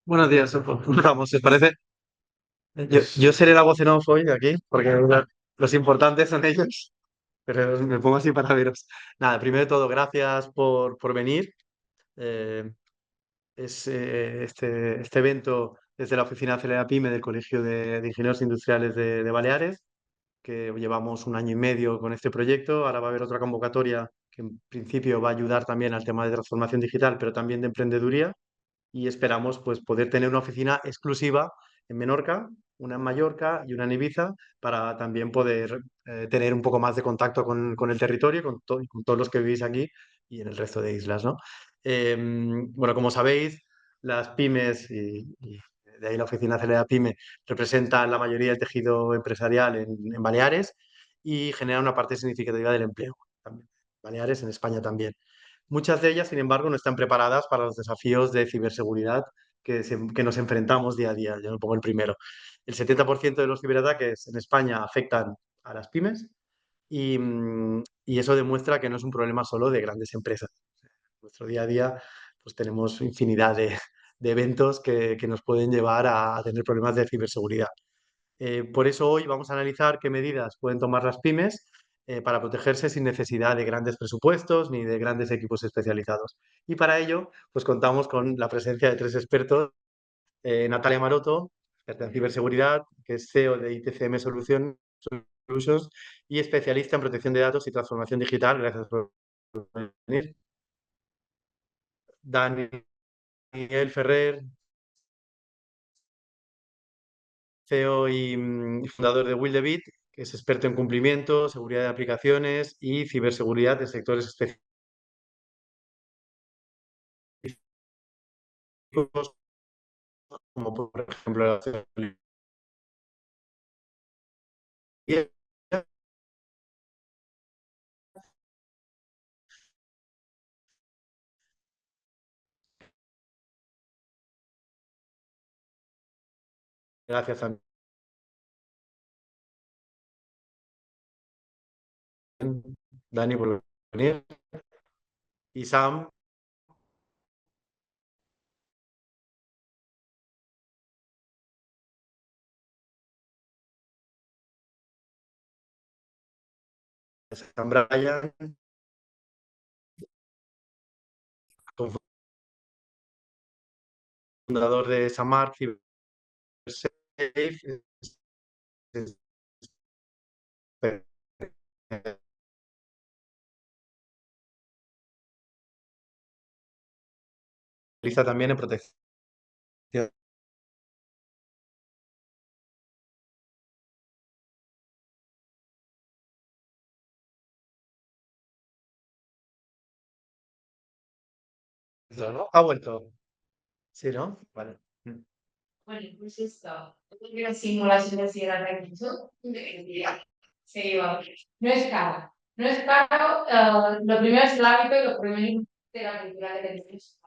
Buenos días, vamos, ¿os parece? Yo seré la voz en off hoy de aquí, porque los importantes son ellos, pero me pongo así para veros. Nada, primero de todo, gracias por venir. Eh, este evento desde la oficina Acelera Pyme del Colegio de Ingenieros Industriales de Baleares, que llevamos un año y medio con este proyecto. Ahora va a haber otra convocatoria que en principio va a ayudar también al tema de transformación digital, pero también de emprendeduría y esperamos pues, poder tener una oficina exclusiva en Menorca, una en Mallorca y una en Ibiza, para también poder tener un poco más de contacto con el territorio, y con todos los que vivís aquí y en el resto de islas, ¿no? Bueno, como sabéis, las pymes y de ahí la oficina Acelera Pyme representan la mayoría del tejido empresarial en Baleares y generan una parte significativa del empleo. También. Baleares en España también. Muchas de ellas, sin embargo, no están preparadas para los desafíos de ciberseguridad que nos enfrentamos día a día. Yo me pongo el primero. El 70% de los ciberataques en España afectan a las pymes y eso demuestra que no es un problema solo de grandes empresas. En nuestro día a día pues tenemos infinidad de eventos que nos pueden llevar a tener problemas de ciberseguridad. Por eso hoy vamos a analizar qué medidas pueden tomar las pymes para protegerse sin necesidad de grandes presupuestos ni de grandes equipos especializados. Y para ello, pues contamos con la presencia de tres expertos. Natalia Maroto, experta en ciberseguridad, que es CEO de ITCM Solutions y especialista en protección de datos y transformación digital. Gracias por venir. Daniel Ferrer, CEO y fundador de Wildebit, que es experto en cumplimiento, seguridad de aplicaciones y ciberseguridad de sectores específicos como por ejemplo la hostelería. Gracias también, Dani, por venir. Y Sam, Sam Bryan, fundador de Samar CyberSafe, especialista también en protección. ¿No? Ha vuelto. Sí, ¿no? Vale. Bueno, pues esto, una simulación de cierre de recursos, sí, va. No es caro. No es caro. Lo primero es el hábito y lo primero es la cultura que tenemos.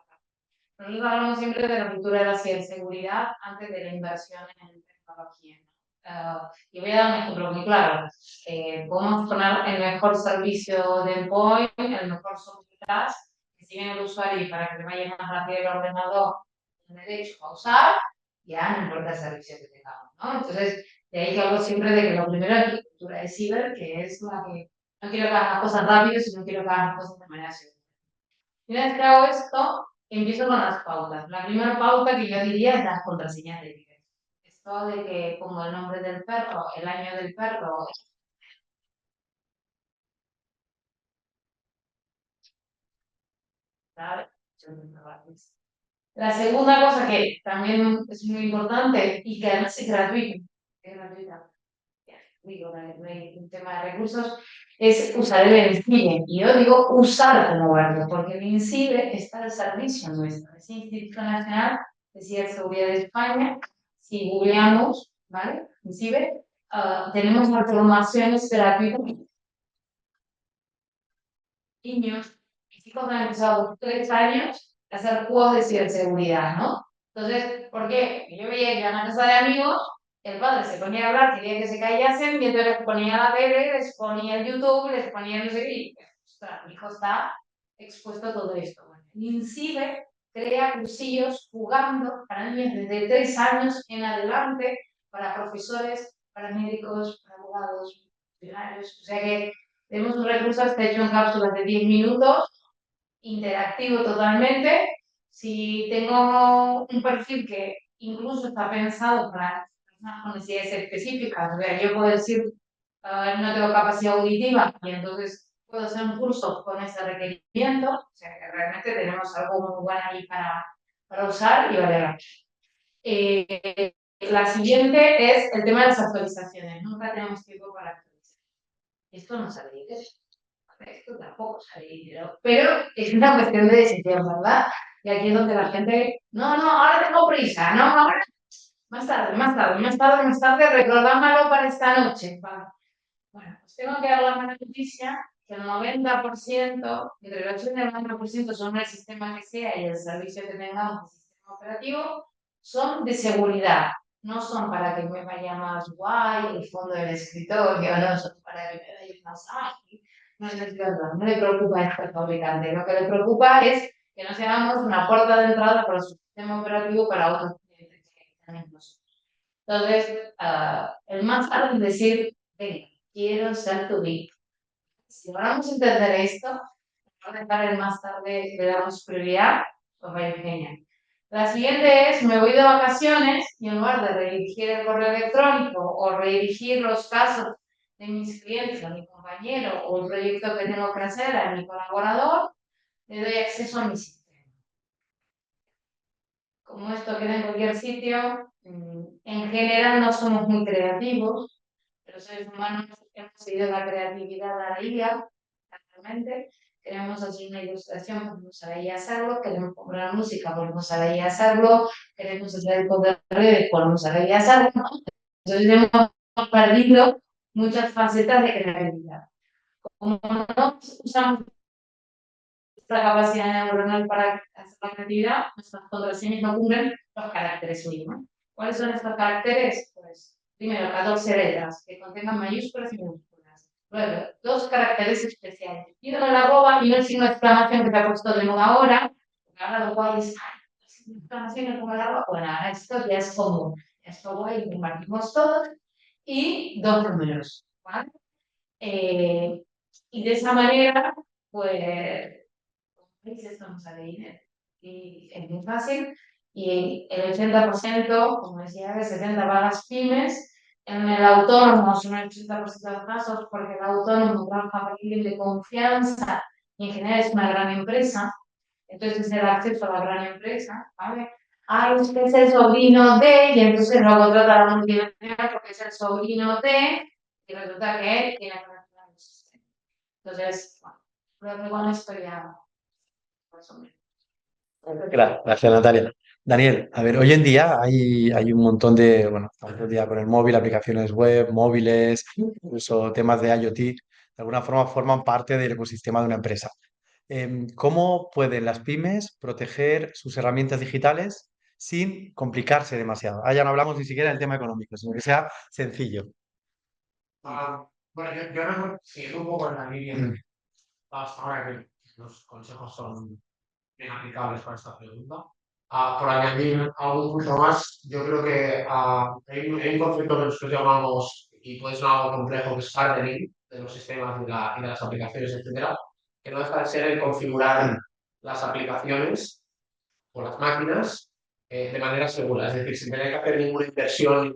Nosotros hablamos siempre de la cultura de la ciberseguridad antes de la inversión en tecnología, ¿no? Y voy a dar un ejemplo muy claro. Podemos poner el mejor servicio de endpoint, el mejor software, que si viene el usuario y para que le vaya más rápido el ordenador, tiene derecho a usar, ya no importa el servicio que tengamos, ¿no? Entonces, de ahí que hablo siempre de que lo primero es la cultura de ciber, que es la que no quiero que hagan las cosas rápido, sino quiero que hagan las cosas de manera segura. Y una vez que hago esto, empiezo con las pautas. La primera pauta que yo diría es las contraseñas de nivel. Esto de que pongo el nombre del perro, el año del perro, ¿sabes? La segunda cosa que también es muy importante y que además es gratuita, digo, no hay un tema de recursos, es usar el INCIBE. Y yo digo usar como verbo, porque el INCIBE está al servicio nuestro. Es el Instituto Nacional de Ciberseguridad de España. Si googleamos, ¿vale? INCIBE, tenemos informaciones gratuitas. Niños y chicos han empezado a los 3 años a hacer juegos de ciberseguridad, ¿no? Entonces, ¿por qué? Yo veía que iban a casa de amigos, el padre se ponía a hablar, quería que se callasen, mientras les ponía la tele, les ponía el YouTube, les ponía no sé qué, y, ostras, mi hijo está expuesto a todo esto. Bueno, incide crea cursillos jugando para niños desde 3 años en adelante, para profesores, para médicos, para abogados, funcionarios. O sea que tenemos un recurso está hecho en cápsulas de 10 minutos, interactivo totalmente. Si tengo un perfil que incluso está pensado para personas con necesidades específicas, o sea, yo puedo decir, no tengo capacidad auditiva y entonces puedo hacer un curso con ese requerimiento, o sea, que realmente tenemos algo muy bueno ahí para usar y valorar. La siguiente es el tema de las actualizaciones. Nunca tenemos tiempo para actualizar. Esto no sale de esto tampoco sale dinero, pero es una cuestión de decisión, ¿verdad? Y aquí es donde la gente, no, no, ahora tengo prisa, no, ahora, más tarde, más tarde, más tarde, más tarde, reprogramámalo para esta noche. Vale. Bueno, pues tengo que dar la mala noticia que el 90%, entre el 80 y el 90% son el sistema que sea y el servicio que tengamos, el sistema operativo, son de seguridad. No son para que me vaya más guay el fondo del escritorio, no son para que me vaya más ágil. No le preocupa esto al fabricante. Lo que le preocupa es que no seamos una puerta de entrada para su sistema operativo para otros clientes que tenemos. Entonces, el más fácil es decir, venga, quiero ser tu VIP. Si logramos entender esto, vamos a dejar el más tarde, le damos prioridad, pues vaya genial. La siguiente es, me voy de vacaciones y en lugar de redirigir el correo electrónico o redirigir los casos de mis clientes a mi compañero o el proyecto que tengo que hacer a mi colaborador, le doy acceso a mi sistema. Como esto queda en cualquier sitio, en general no somos muy creativos. Los seres humanos hemos seguido la creatividad a la IA, realmente. Queremos hacer una ilustración, podemos a la IA hacerlo. Queremos comprar música, podemos a la IA hacerlo. Queremos hacer el poder de redes, podemos a la IA hacerlo. Entonces hemos perdido muchas facetas de creatividad. Como no usamos nuestra capacidad neuronal para hacer la creatividad, nuestras contraseñas no cumplen los caracteres mínimos. ¿Cuáles son estos caracteres? Pues, primero, 14 letras que contengan mayúsculas y minúsculas. Luego, dos caracteres especiales. Y no la arroba y no el signo de exclamación que te ha puesto de moda ahora. Porque ahora lo guay es, el signo de exclamación es como la arroba. Bueno, ahora esto ya es común. Esto guay, compartimos todos. Y dos números. ¿Vale? Y de esa manera, pues, estamos a leer. Y es muy fácil. Y el 80%, como decía, el 70% va a las pymes. En el autónomo son el 80% de los casos, porque el autónomo trabaja a partir de confianza y en general es una gran empresa. Entonces es el acceso a la gran empresa, ¿vale? Ah, usted es el sobrino de, y entonces lo contrata a la multinacional porque es el sobrino de, y resulta que él tiene que hacer el sistema. Entonces, bueno, creo que con esto ya más o menos. Gracias, Natalia. Daniel, a ver, hoy en día hay un montón de, bueno, estamos todo el día con el móvil, aplicaciones web, móviles, incluso temas de IoT, de alguna forma forman parte del ecosistema de una empresa. ¿Cómo pueden las pymes proteger sus herramientas digitales sin complicarse demasiado? Ah, ya no hablamos ni siquiera del tema económico, sino que sea sencillo. Bueno, yo no sigo un poco en la línea hasta ahora que los consejos son bien aplicables para esta pregunta. Por añadir algo mucho más, yo creo que hay un concepto que nosotros llamamos, y puede ser algo complejo, que es hardening de los sistemas y de las aplicaciones, etcétera, que no deja de ser el configurar las aplicaciones o las máquinas de manera segura, es decir, sin tener que hacer ninguna inversión,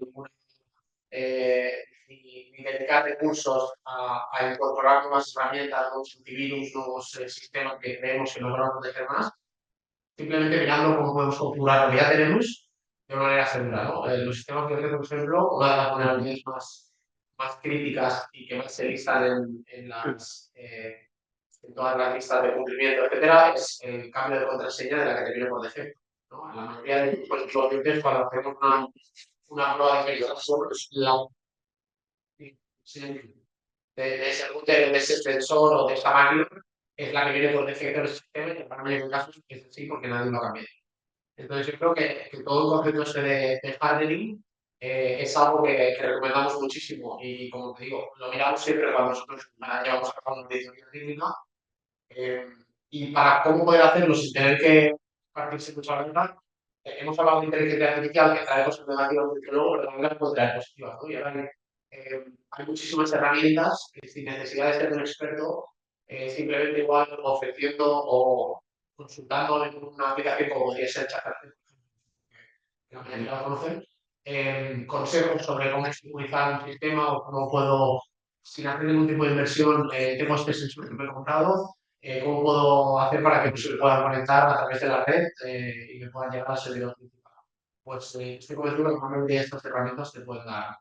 eh, ni dedicar recursos a incorporar nuevas herramientas, nuevos antivirus, nuevos sistemas que creemos que nos van a proteger más, simplemente mirando cómo podemos configurar lo que ya tenemos de una manera segura, ¿no? Los sistemas de red, por ejemplo, una de las vulnerabilidades más críticas y que más se listan en todas las listas de cumplimiento, etcétera, es el cambio de contraseña de la que te viene por defecto, ¿no? La mayoría de los clientes, cuando hacemos una prueba de verificación, pues de ese router, de ese sensor o de esa máquina, es la que viene por defecto del sistema y para mayoría de casos es así porque nadie lo cambia. Entonces yo creo que todo el concepto ese de hardening es algo que recomendamos muchísimo y como te digo, lo miramos siempre cuando nosotros llevamos a cabo una auditoría técnica y para cómo poder hacerlo sin tener que partirse mucho a la mitad. Hemos hablado de inteligencia artificial que trae cosas negativas, pero luego también puede traer positivas, ¿no? Y ahora hay muchísimas herramientas que sin necesidad de ser un experto, simplemente igual ofreciendo o consultando en una aplicación como podría ser ChatGPT, que la mayoría la conocen, consejos sobre cómo optimizar un sistema o cómo puedo, sin hacer ningún tipo de inversión, tengo este sensor que me he comprado, cómo puedo hacer para que se puedan conectar a través de la red y me puedan llegar al servidor principal. Pues estoy convencido que normalmente estas herramientas te pueden dar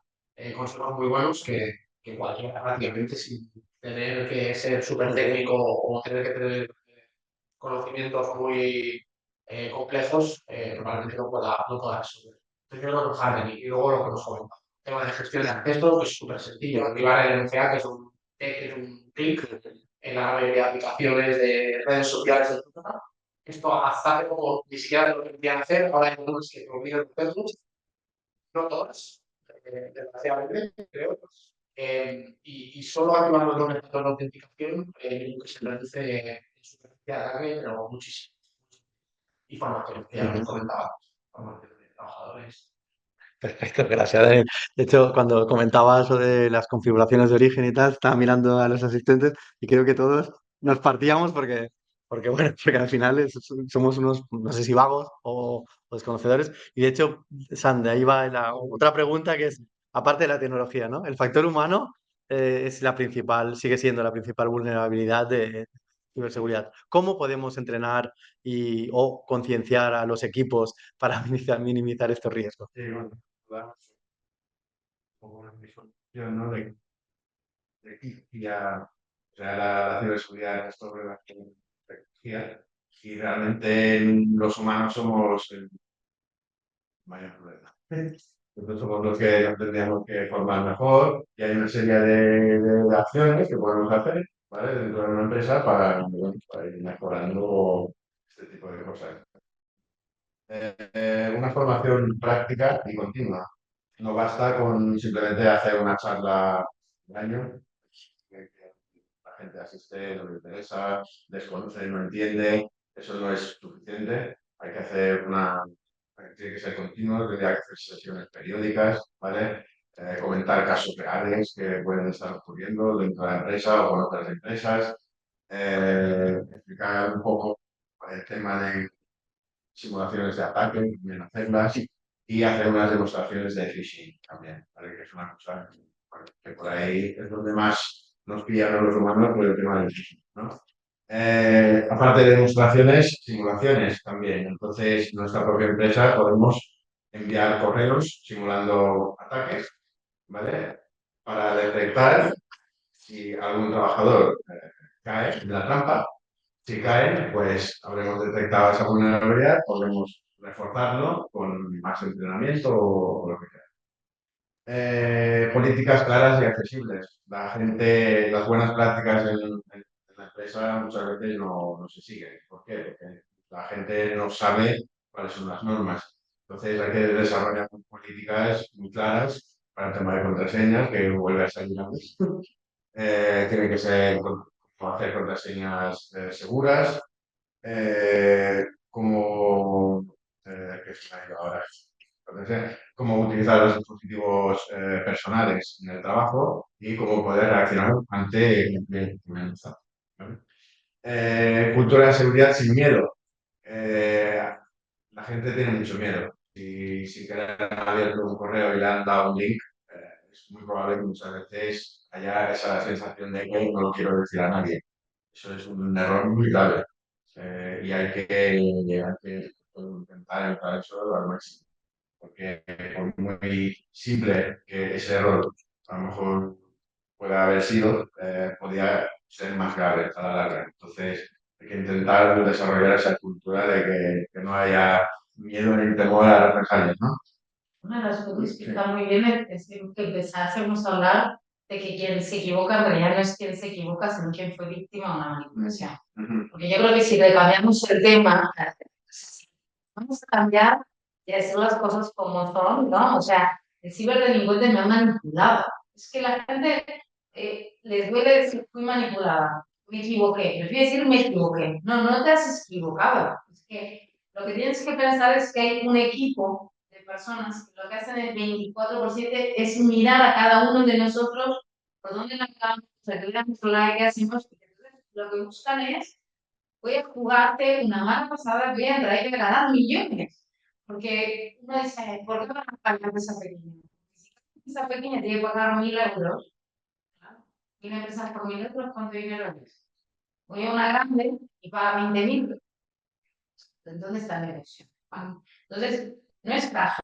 consejos muy buenos que cualquiera prácticamente sin tener que ser súper técnico o tener que tener conocimientos muy complejos, probablemente no pueda resolver. Primero los hardening y luego lo que nos comenta. Tema de gestión de acceso, que es súper sencillo. Activar el MFA, que es un clic en la mayoría de aplicaciones de redes sociales, etc. Esto hasta hace poco ni siquiera lo permitían hacer, ahora hay algunos que te obligan a hacerlo, no todas, desgraciadamente, creo. Y solo activando el doble factor de autenticación, que se traduce en superficie de ataque, pero muchísimo. Y formación, que ya lo comentaba, formación de trabajadores. Perfecto, gracias, Daniel. De hecho, cuando comentabas sobre las configuraciones de origen y tal, estaba mirando a los asistentes y creo que todos nos partíamos porque bueno, porque al final somos unos, no sé si vagos o desconocedores. Y de hecho, Sam, de ahí va la otra pregunta que es, aparte de la tecnología, ¿no? El factor humano es la principal, sigue siendo la principal vulnerabilidad de ciberseguridad. ¿Cómo podemos entrenar o concienciar a los equipos para minimizar estos riesgos? Sí, bueno, dar un poco una visión, ¿no? De que ya, o sea, la ciberseguridad es sobre la tecnología y realmente los humanos somos el mayor problema. Nosotros somos los que nos tendríamos que formar mejor y hay una serie de acciones que podemos hacer, ¿vale? Dentro de una empresa bueno, para ir mejorando este tipo de cosas. Una formación práctica y continua. No basta con simplemente hacer una charla al año, que la gente asiste, no le interesa, desconoce, no entiende, eso no es suficiente. Hay que hacer tiene que ser continuo, tendría que hacer sesiones periódicas, ¿vale? Comentar casos reales que pueden estar ocurriendo dentro de la empresa o con otras empresas, explicar un poco el tema de simulaciones de ataque, también hacerlas, y hacer unas demostraciones de phishing también, ¿vale? Que es una cosa bueno, que por ahí es donde más nos pillan a los humanos por el tema del phishing, ¿no? Aparte de demostraciones, simulaciones también. Entonces, nuestra propia empresa podemos enviar correos simulando ataques, ¿vale? Para detectar si algún trabajador cae en la trampa. Si caen, pues habremos detectado esa vulnerabilidad, podremos reforzarlo con más entrenamiento o lo que sea. Políticas claras y accesibles. Las buenas prácticas en la empresa muchas veces no se siguen. ¿Por qué? Porque la gente no sabe cuáles son las normas. Entonces hay que desarrollar políticas muy claras para el tema de contraseñas, que vuelve a salir a mí. Tiene que ser como hacer contraseñas seguras, como ¿qué se me ha ido ahora? Entonces, cómo utilizar los dispositivos personales en el trabajo y cómo poder reaccionar ante amenaza, ¿vale? Cultura de seguridad sin miedo. Eh, la gente tiene mucho miedo. Si que le han abierto un correo y le han dado un link, es muy probable que muchas veces haya esa sensación de que no lo quiero decir a nadie. Eso es un error muy grave. Y hay que intentar evitar eso al máximo. Porque por muy simple que ese error a lo mejor pueda haber sido, podría ser más grave a la larga. Entonces, hay que intentar desarrollar esa cultura de que no haya miedo ni temor a las represalias, ¿no? Una de las cosas que Sí. está muy bien es que empezásemos a hablar de que quien se equivoca en realidad no es quien se equivoca, sino quien fue víctima de una manipulación. Porque yo creo que si le cambiamos el tema, vamos a cambiar y decir las cosas como son, ¿no? O sea, el ciberdelincuente me ha manipulado. Es que la gente les duele decir fui manipulada, me equivoqué. Prefiero decir me equivoqué. No, no te has equivocado. Es que Lo que tienes que pensar es que hay un equipo de personas que lo que hacen el 24/7 es mirar a cada uno de nosotros por dónde navegamos, o sea, que vean nuestro live que hacemos. Lo que buscan es, voy a jugarte una mala pasada, voy a entrar y voy a ganar millones. Porque uno dice, ¿por qué van a pagar una empresa pequeña? Si una empresa pequeña tiene que pagar 1.000 euros, ¿claro? Y una empresa por 1.000 euros, ¿cuánto dinero es? Voy a una grande y paga 20.000. ¿Dónde está la inversión? ¿Vale? Entonces, no es caja.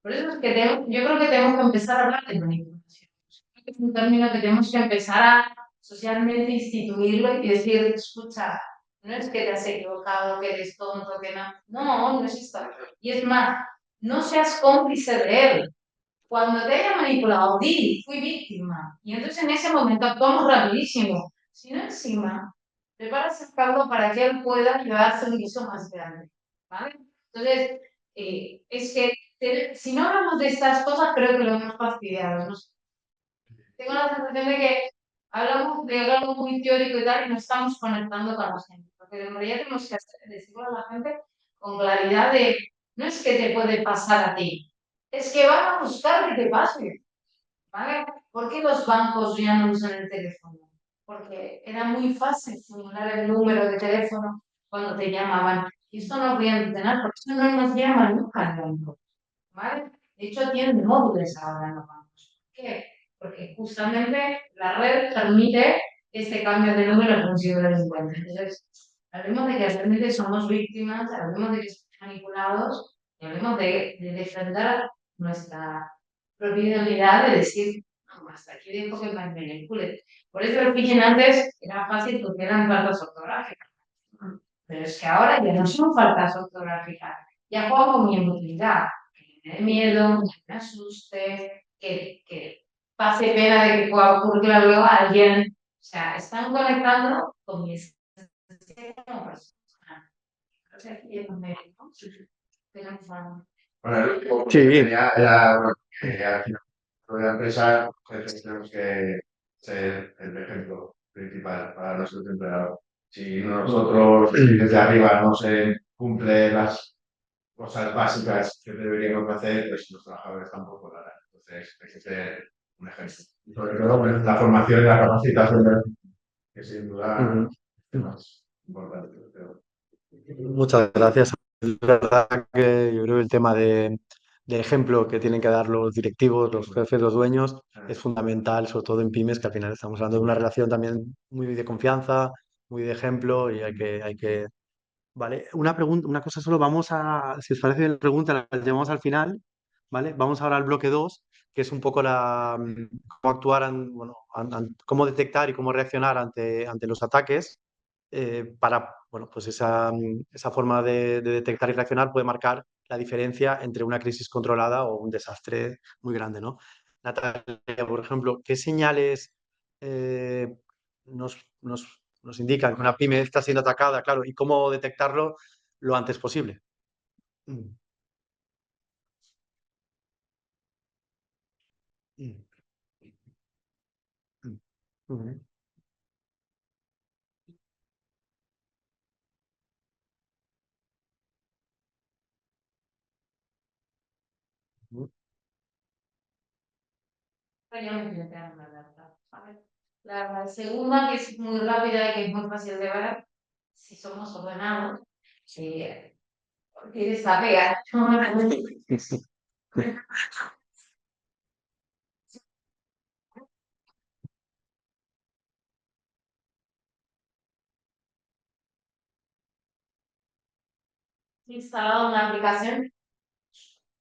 Por eso es que yo creo que tenemos que empezar a hablar de manipulación. Creo que es un término que tenemos que empezar a socialmente instituirlo y decir, escucha, no es que te has equivocado, que eres tonto, que no. No, no es esto. Y es más, no seas cómplice de él. Cuando te haya manipulado, di, fui víctima. Y entonces en ese momento actuamos rapidísimo. Si no, encima, preparas el caldo para que él pueda llevarse un guiso más grande. ¿Vale? Entonces, es que si no hablamos de estas cosas, creo que lo hemos fastidiado. ¿No? Tengo la sensación de que hablamos de algo muy teórico y tal y no estamos conectando con la gente. Porque en realidad tenemos que decirlo a la gente con claridad de, no es que te puede pasar a ti, es que van a buscar que te pase. ¿Vale? ¿Por qué los bancos ya no usan el teléfono? Porque era muy fácil simular el número de teléfono cuando te llamaban. Y esto no voy a entender, por eso no nos llaman nunca al banco. ¿Vale? De hecho, tienen móviles ahora en los bancos. ¿Por qué? Porque justamente la red permite este cambio de número en función de los encuentros. Entonces, hablemos de que realmente somos víctimas, hablemos de que somos manipulados y hablemos de defender nuestra propiedad de decir, no, hasta aquí dejo que me manipulen. Por eso el phishing antes era fácil porque eran faltas ortográficas. Pero es que ahora ya no son faltas ortográficas, ya juego con mi emotividad, que me dé miedo, que me asuste, que pase pena de que pueda ocurrir luego a alguien. O sea, están conectando con mi esencia como persona. O sea, aquí es donde, ¿no? Pero, bueno. Bueno, el último punto Sí, que tenía era, bueno, que al final de la empresa pues, tenemos que ser el ejemplo principal para nuestros empleados. Si nosotros desde arriba no se cumplen las cosas básicas que deberíamos hacer, pues los trabajadores tampoco lo harán. Entonces, hay que ser un ejemplo. Y sobre todo, pues, la formación y la capacitación, que sin duda es más importante. Pero... muchas gracias. Es verdad que yo creo que el tema de ejemplo que tienen que dar los directivos, los jefes, los dueños, es fundamental, sobre todo en pymes, que al final estamos hablando de una relación también muy de confianza, muy de ejemplo y hay que. Vale, una pregunta, una cosa solo, vamos a, si os parece bien la pregunta, la llevamos al final, ¿vale? Vamos ahora al bloque 2 que es un poco cómo actuar, bueno, cómo detectar y cómo reaccionar ante los ataques, para, bueno, pues esa forma de detectar y reaccionar puede marcar la diferencia entre una crisis controlada o un desastre muy grande, ¿no? Natalia, por ejemplo, ¿qué señales eh, nos indican que una pyme está siendo atacada, claro, y cómo detectarlo lo antes posible? Mm, mm, mm, mm, mm, Yo me quiero quedar en la verdad, ¿vale? La segunda, que es muy rápida y que es muy fácil de ver, si somos ordenados, tienes la pega. Instalado una aplicación,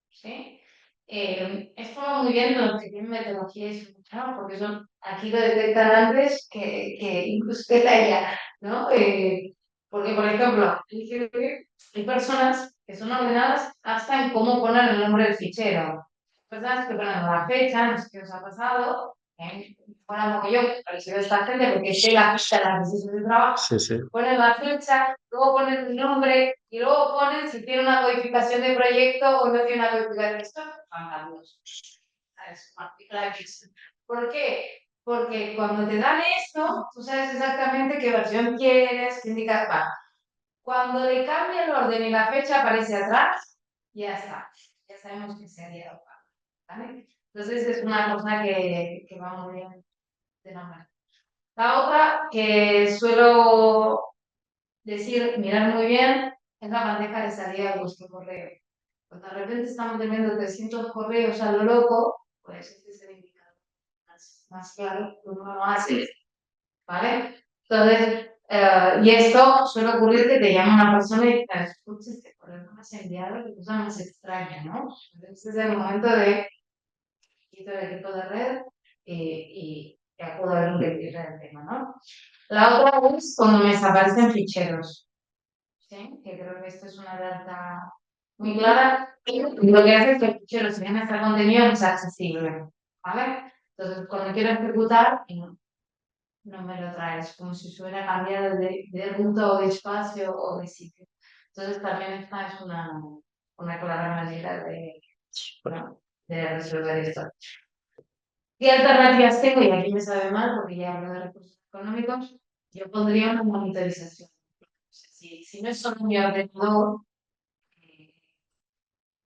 ¿sí? Esto va muy bien los que tienen metodología y solución, porque son, aquí lo detectan antes que incluso que la IA, ¿no? Porque, por ejemplo, hay personas que son ordenadas hasta en cómo poner el nombre del fichero. Personas que ponen la fecha, no sé qué os ha pasado, fuera como yo, parecido a esta gente, porque sé la fecha de las decisiones de trabajo, sí, sí. ponen la fecha, luego ponen el nombre y luego ponen si tiene una codificación de proyecto o no tiene una codificación de esto. Fantabuloso. ¿Sabes? ¿Por qué? Porque cuando te dan esto, tú sabes exactamente qué versión quieres, qué indicar. Va. Cuando le cambia el orden y la fecha aparece atrás, ya está. Ya sabemos que se ha liado, ¿vale? Entonces es una cosa que va muy bien de la mano. La otra que suelo decir, mirar muy bien, es la bandeja de salida de vuestro correo. Cuando de repente estamos teniendo 300 correos a lo loco, pues este es el indicador más claro que uno lo hace, ¿vale? Entonces, y esto suele ocurrir que te llama una persona y te escucha este correo que me has enviado, que cosa más extraña, ¿no? Entonces es el momento de quito el equipo de red y acudo a ver un del tema, ¿no? La otra es cuando me desaparecen ficheros, ¿sí? Que creo que esto es una data muy clara. Y lo que hace es que el fichero, si bien está contenido, no es accesible, ¿vale? Entonces, cuando quiero ejecutar, no me lo traes, como si se hubiera cambiado de ruta o de espacio o de sitio. Entonces, también esta es una clara manera bueno, de resolver esto. ¿Qué alternativas tengo? Y aquí me sabe mal porque ya hablo de recursos económicos. Yo pondría una monitorización. O sea, si no es solo mi ordenador, eh,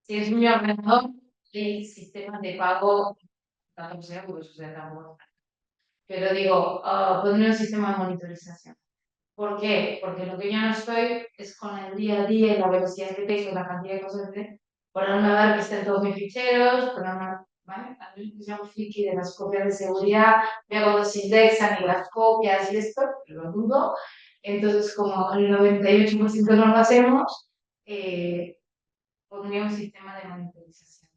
si es mi ordenador, el sistema de pago, tanto sea, pues, o sea, tampoco. Pero digo, pondría un sistema de monitorización. ¿Por qué? Porque lo que yo no estoy es con el día a día y la velocidad que tengo, la cantidad de cosas que ponerme a ver que estén todos mis ficheros, ponerme, ¿vale? A mí me llamo friki de las copias de seguridad, veo cuando se indexan y las copias y esto, lo dudo. Entonces, como el 98% no lo hacemos, pondría un sistema de monitorización.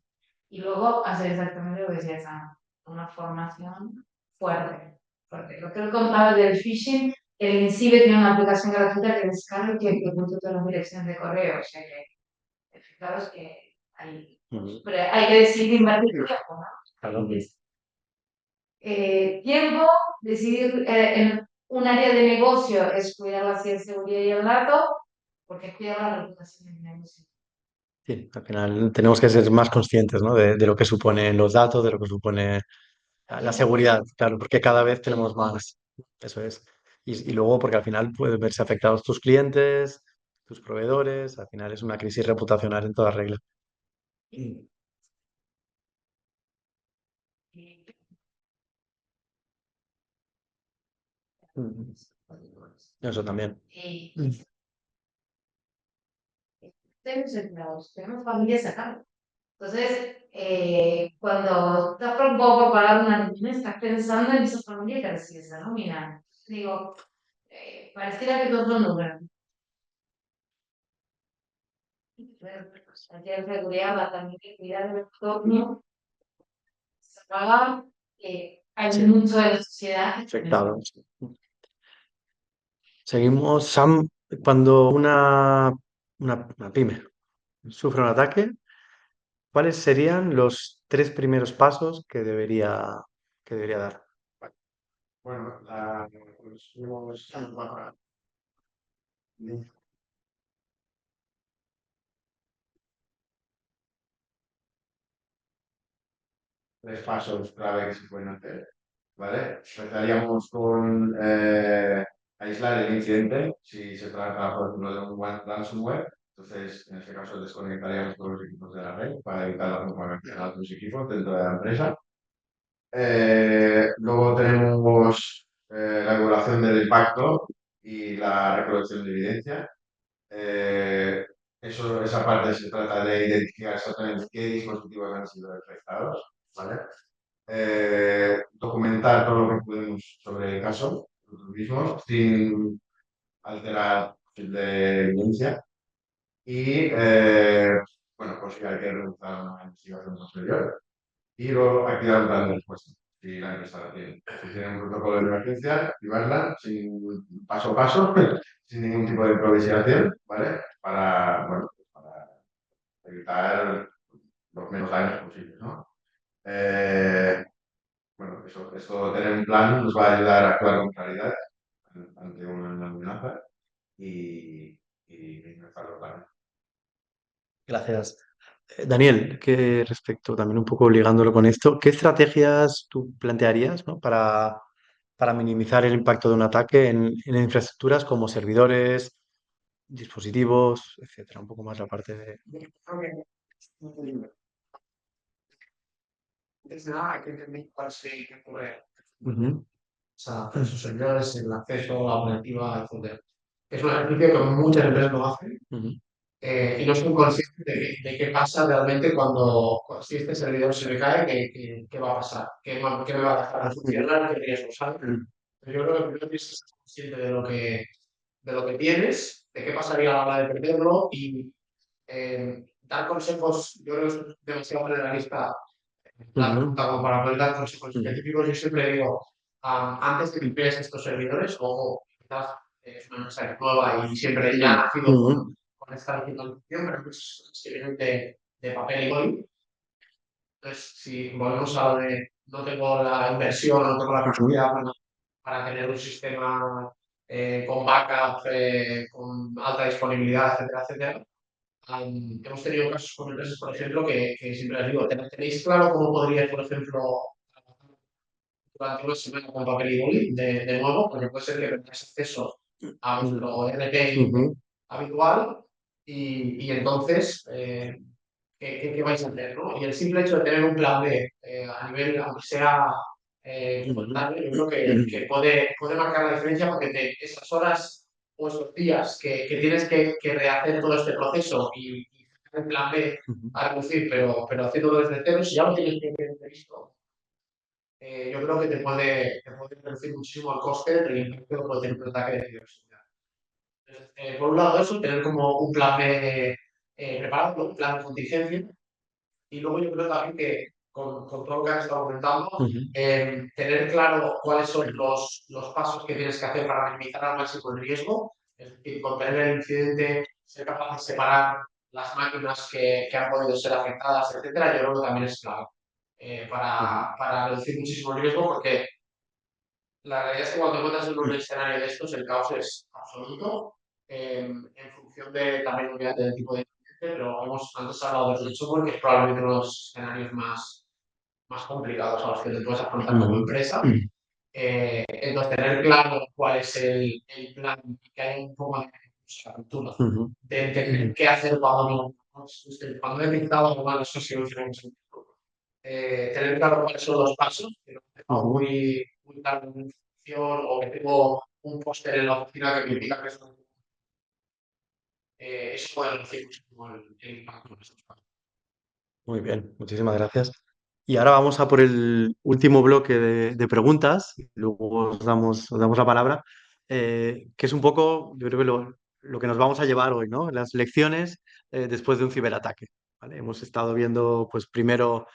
Y luego hacer exactamente lo que decía Sam, una formación fuerte. Porque lo que él contaba del phishing, el INCIBE tiene una aplicación gratuita que descarga y que oculta todas las direcciones de correo. O sea que, fijaros que pero hay que decidir invertir tiempo, ¿no? Claro. Tiempo, decidir en un área de negocio es cuidar la ciberseguridad y el dato, porque es cuidar la reputación del negocio. Sí, al final tenemos que ser más conscientes, ¿no? De lo que suponen los datos, de lo que supone la seguridad, claro, porque cada vez tenemos más. Eso es. Y luego, porque al final pueden verse afectados tus clientes, tus proveedores, al final es una crisis reputacional en toda regla. Mm. Eso también. Tenemos empleados, tenemos familias acá. Entonces, cuando estás preocupado por pagar una nómina, estás pensando en esa familia que recibe esa nómina. Digo, pareciera que todos son números. Aquí en seguridad va también que cuidar del entorno. Se paga, hay Sí. mucho de la sociedad. Afectados. Seguimos, Sam, cuando una pyme sufre un ataque, ¿cuáles serían los 3 primeros pasos que debería dar? Bueno, tres pasos clave que se pueden hacer, ¿vale? Empezaríamos con aislar el incidente, si se trata, por ejemplo, de un ransomware. Entonces, en este caso, desconectaríamos todos los equipos de la red para evitar la propagación a otros equipos dentro de la empresa. Luego tenemos la evaluación del impacto y la recolección de evidencia. Eh, esa parte se trata de identificar exactamente qué dispositivos han sido afectados, ¿vale? Documentar todo lo que podemos sobre el caso, nosotros mismos, sin alterar de evidencia. Y, bueno, pues si hay que realizar una investigación posterior. Y luego activar un plan de respuesta, si la empresa la tiene. Si tiene un protocolo de emergencia, activarla paso a paso, sin ningún tipo de improvisación, ¿vale? Bueno, para evitar los menos daños posibles, ¿no? Bueno, esto tener un plan nos va a ayudar a actuar con claridad ante una amenaza y empezar los planes. Gracias. Daniel, que respecto también un poco ligándolo con esto, ¿qué estrategias tú plantearías, ¿no? para minimizar el impacto de un ataque en infraestructuras como servidores, dispositivos, etcétera, un poco más la parte de... Creo que desde nada hay que entender cuál se ocurre. Ujú, O sea, esos servidores, el acceso, la operativa, etc. Es un ejercicio que muchas empresas lo hacen ujú, y no son conscientes de qué pasa realmente si este servidor se me cae, qué va a pasar, qué me va a dejar de funcionar, qué riesgos hay. Pero yo creo que primero tienes que ser consciente de lo que tienes, de qué pasaría a la hora de perderlo y dar consejos. Yo creo que es demasiado generalista la ujú, pregunta como para poder dar consejos ujú, específicos. Yo siempre digo, antes de que emplees estos servidores, o quizás es una empresa que es nueva y siempre ya ha nacido ujú, con esta digitalización, pero que vienen de papel y boli. Entonces, si volvemos a lo de no tengo la inversión, no tengo la capacidad para tener un sistema con backup, con alta disponibilidad, etcétera, etcétera. Hemos tenido casos con empresas, por ejemplo, que siempre les digo, ¿tenéis claro cómo podríais, por ejemplo, durante una semana con papel y boli de nuevo? Porque puede ser que tengáis acceso a vuestro RP ujú, habitual y entonces, ¿qué vais a hacer? ¿No? Y el simple hecho de tener un plan B a nivel, aunque sea voluntario, yo creo que puede marcar la diferencia porque esas horas o esos días que tienes que rehacer todo este proceso y el plan B ujú, a reducir, pero haciéndolo desde cero, si ya lo tienes bien previsto, yo creo que te puede reducir muchísimo el coste del impacto que puede tener un ataque de ciberseguridad. Entonces, por un lado eso, tener como un plan B preparado, un plan de contingencia, y luego yo creo también que con todo lo que has estado comentando, ujú, tener claro cuáles son los pasos que tienes que hacer para minimizar al máximo el riesgo, es decir, contener el incidente, ser capaz de separar las máquinas que han podido ser afectadas, etcétera, yo creo que también es clave ujú, para reducir muchísimo el riesgo, porque la realidad es que cuando te encuentras en un escenario de estos, el caos es absoluto, en función también obviamente del tipo de incidente, pero antes hablado del software, que es probablemente uno de los escenarios más complicados a los que te puedes afrontar como empresa. Entonces, tener claro cuál es el plan y que haya un poco de cultura, ujú, de entender qué hacer cuando he detectado algo mal, eso sí lo tenemos tener claro cuáles son los pasos, que no tengo ujú. muy claro en función o que tengo un póster en la oficina que me indica que eso puede reducir muchísimo el impacto de esos pasos. Muy bien, muchísimas gracias. Y ahora vamos a por el último bloque de preguntas, y luego os damos la palabra, que es un poco, yo creo que lo que nos vamos a llevar hoy, ¿no? Las lecciones después de un ciberataque. ¿Vale? Hemos estado viendo, pues primero,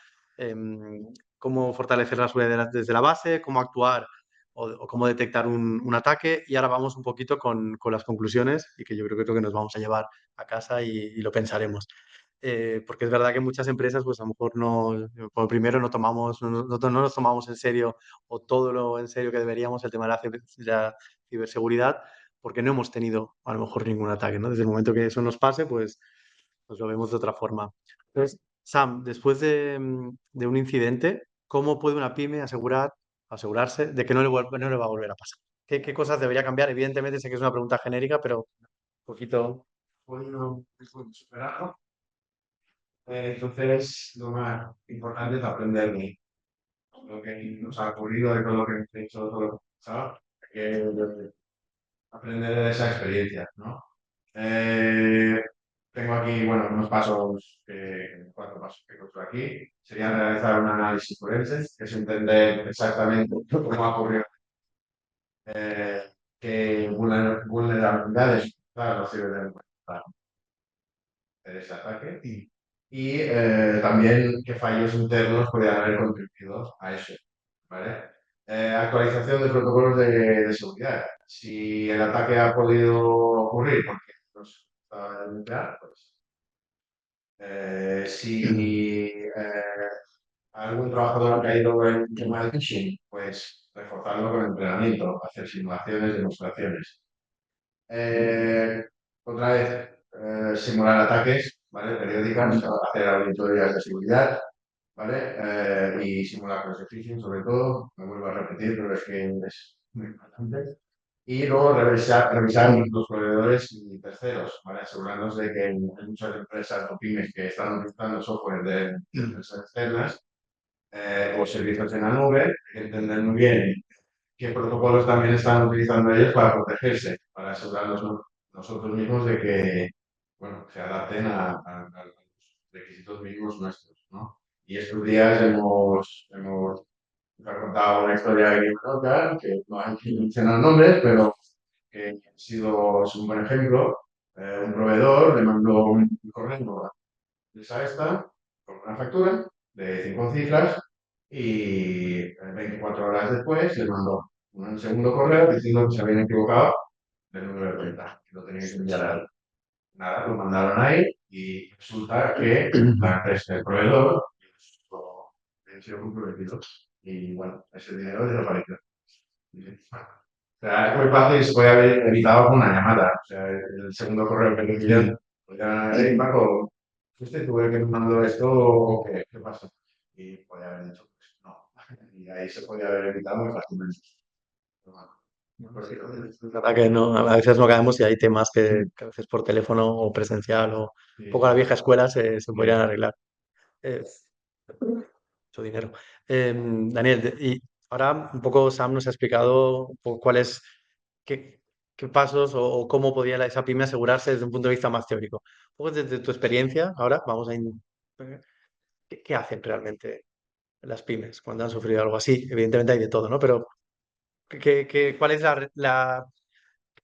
cómo fortalecer la seguridad desde la base, cómo actuar o cómo detectar un ataque, y ahora vamos un poquito con las conclusiones, y que yo creo que es lo que nos vamos a llevar a casa y lo pensaremos porque es verdad que muchas empresas, pues a lo mejor no, por primero no tomamos, no nos tomamos en serio o todo lo en serio que deberíamos el tema de la ciberseguridad, porque no hemos tenido a lo mejor ningún ataque, ¿no? Desde el momento que eso nos pase, pues lo vemos de otra forma. Entonces, Sam, después de un incidente, ¿cómo puede una pyme asegurarse de que no le va a volver a pasar? ¿Qué cosas debería cambiar? Evidentemente sé que es una pregunta genérica, pero un poquito... Bueno, superarlo. Entonces, lo más importante es aprender de lo que nos ha ocurrido, de todo lo que hemos hecho, todo lo que ha pasado, que aprender de esa experiencia, ¿no? Eh, Tengo aquí, bueno, unos pasos, 4 pasos que he puesto aquí. Sería realizar un análisis forense, que es entender exactamente cómo ha ocurrido, eh, qué vulnerabilidades, claro, nos sirven para hacer ese ataque y también qué fallos internos podrían haber contribuido a eso, ¿vale? Actualización de protocolos de seguridad. Si el ataque ha podido ocurrir porque no se estaba denunciar, pues si algún trabajador ha caído en tema de phishing, pues reforzarlo con entrenamiento, hacer simulaciones, demostraciones. Eh, Otra vez, simular ataques, ¿vale? Periódicas, hacer auditorías de seguridad, ¿vale? Y simulacros de phishing, sobre todo, me vuelvo a repetir, pero es que es muy importante. y luego revisar los proveedores y terceros, ¿vale? Asegurarnos de que hay muchas empresas o pymes que están utilizando software de empresas externas o servicios en la nube, hay que entender muy bien qué protocolos también están utilizando ellos para protegerse, para asegurarnos nosotros mismos de que, bueno, se adapten a los requisitos mínimos nuestros, ¿no? Y estos días hemos contado una historia que me toca, que no hay que mencionar nombres, pero que ha sido es un buen ejemplo. Un proveedor le mandó un correo a empresa esta con una factura de 5 cifras y 24 horas después le mandó un segundo correo diciendo que se habían equivocado del número de cuenta, que lo tenían que enviar a él. Nada, lo mandaron ahí y resulta que la empresa, el proveedor, había sido comprometido y bueno, ese dinero desapareció. O sea, es muy fácil, se puede haber evitado con una llamada. O sea, el segundo correo que le envían, pues ya, hey, Paco, ¿fuiste tú el que me mandó esto o qué? ¿Qué pasa? Y podía haber dicho, pues no. Y ahí se podía haber evitado muy fácilmente. Pero bueno, pues, Es verdad que no, a veces no caemos y hay temas que a veces por teléfono o presencial o un poco a la sí, vieja escuela se podrían arreglar. Eh, Mucho dinero. Daniel, y ahora un poco Sam nos ha explicado un poco cuáles, qué, qué pasos o cómo podía esa pyme asegurarse desde un punto de vista más teórico. Un poco desde tu experiencia, ahora vamos a... ¿Qué hacen realmente las pymes cuando han sufrido algo así? Evidentemente hay de todo, ¿no? Pero ¿cuál es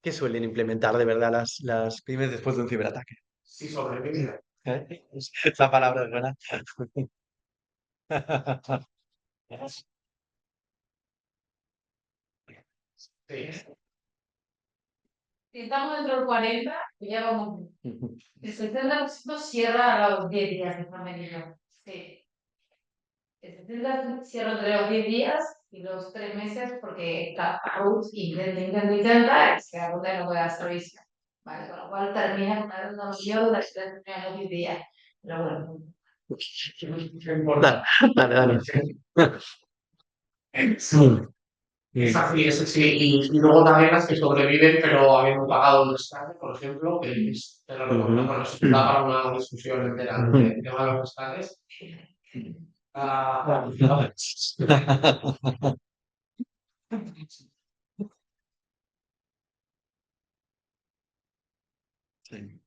qué suelen implementar de verdad las pymes después de un ciberataque? Sí, sobrevive. ¿Eh? Esa palabra es buena. Sí. Si estamos dentro del 40, ya vamos. El 70% cierra a los 10 días de esta medida. Sí. El 70% cierra entre los 10 días y los 3 meses porque la RUT intenta y se agota y no puede dar servicio. Vale, con lo cual termina con una millón de termina los 10 días. Pero bueno. Dale, dale, dale. Es así, es así. Y luego también las que sobreviven, pero habiendo pagado un rescate, por ejemplo, que te lo recomiendo, bueno, eso da para una discusión entera, ¿no? El tema de los rescates. Ah, Sí.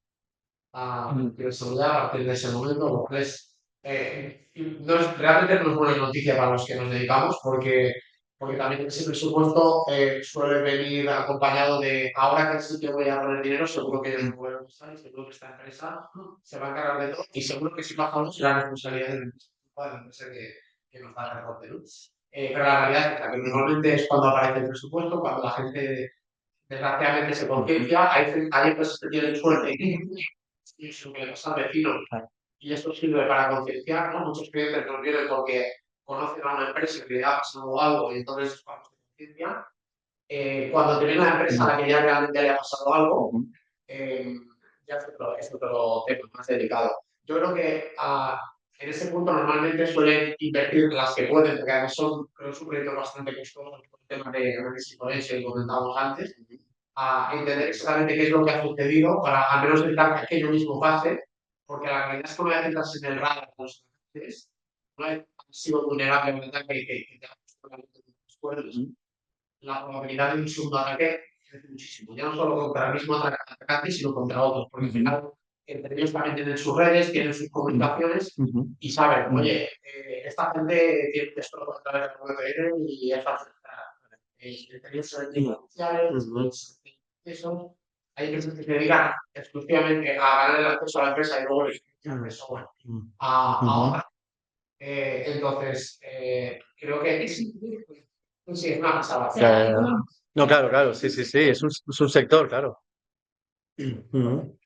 que seguridad a partir de ese momento, pues, no es, realmente no es buena noticia para los que nos dedicamos, porque también ese presupuesto suele venir acompañado de ahora que sí que voy a poner dinero, seguro que ellos no pueden usar y seguro que esta empresa se va a encargar de todo y seguro que si bajamos la responsabilidad de la empresa que nos da el reporte, ¿no? Pero la realidad es que normalmente es cuando aparece el presupuesto, cuando la gente desgraciadamente se conciencia, hay empresas que tienen suerte y eso que le pasa al vecino. Y esto sirve para concienciar, ¿no? Muchos clientes nos vienen porque conocen a una empresa que le ha pasado algo y entonces cuando se conciencia, cuando te viene una empresa a la que ya realmente le ha pasado algo, eh, ya es otro tema más delicado. Yo creo que en ese punto normalmente suelen invertir las que pueden, porque además creo que es un proyecto bastante costoso, el tema de análisis forense que comentábamos antes, a entender exactamente qué es lo que ha sucedido para al menos evitar que aquello mismo pase, porque la realidad es que una vez entras en el radar de los ataques, una vez has sido vulnerable a un ataque que te ha puesto la luz de los cuernos, la probabilidad de un segundo ataque crece muchísimo. Ya no solo contra el mismo atacante, sino contra otros, porque al final entre ellos también tienen sus redes, tienen sus comunicaciones y saben, oye, esta gente tiene esto a través de la VPN y es fácil. Entre ellos son sociales, eso. Hay empresas que se dedican exclusivamente a ganar el acceso a la empresa y luego les eso bueno, a otra. Entonces, creo que sí, es una pasada. Ya, ya, ya. No, claro, claro, sí, sí, sí, es un sector, claro. Ujú.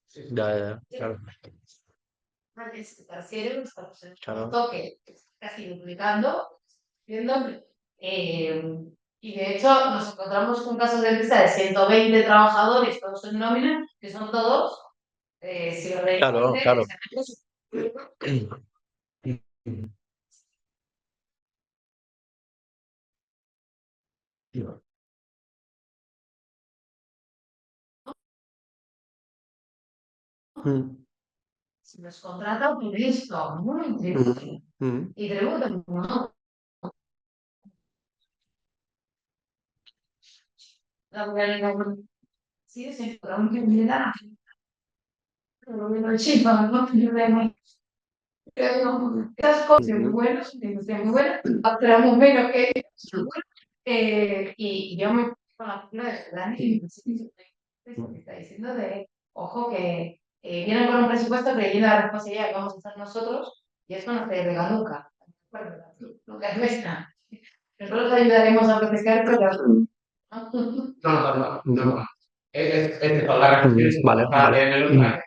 Sí, sí, Ya, sí. ya, ya, claro, claro. Toque casi duplicando, viendo, y de hecho nos encontramos con casos de empresa de 120 trabajadores, todos en nómina, que son todos Claro, claro. Mm, Se los contrata por esto, muy triste. mm, Y tributan, ¿no? La realidad, sí, sí, pero aunque me da, pero me lo chifa, ¿no? Esas cosas muy mm, buenas, muy buenas, esperamos menos que y yo me con la figura de Dani y lo que está diciendo de, ojo, que vienen con un presupuesto creyendo la responsabilidad que vamos a hacer nosotros y esto no se delega nunca. Bueno, nunca es nuestra. Nosotros ayudaremos a proteger, pero ¿no? No. Es la reflexión vale, vale. en el otro.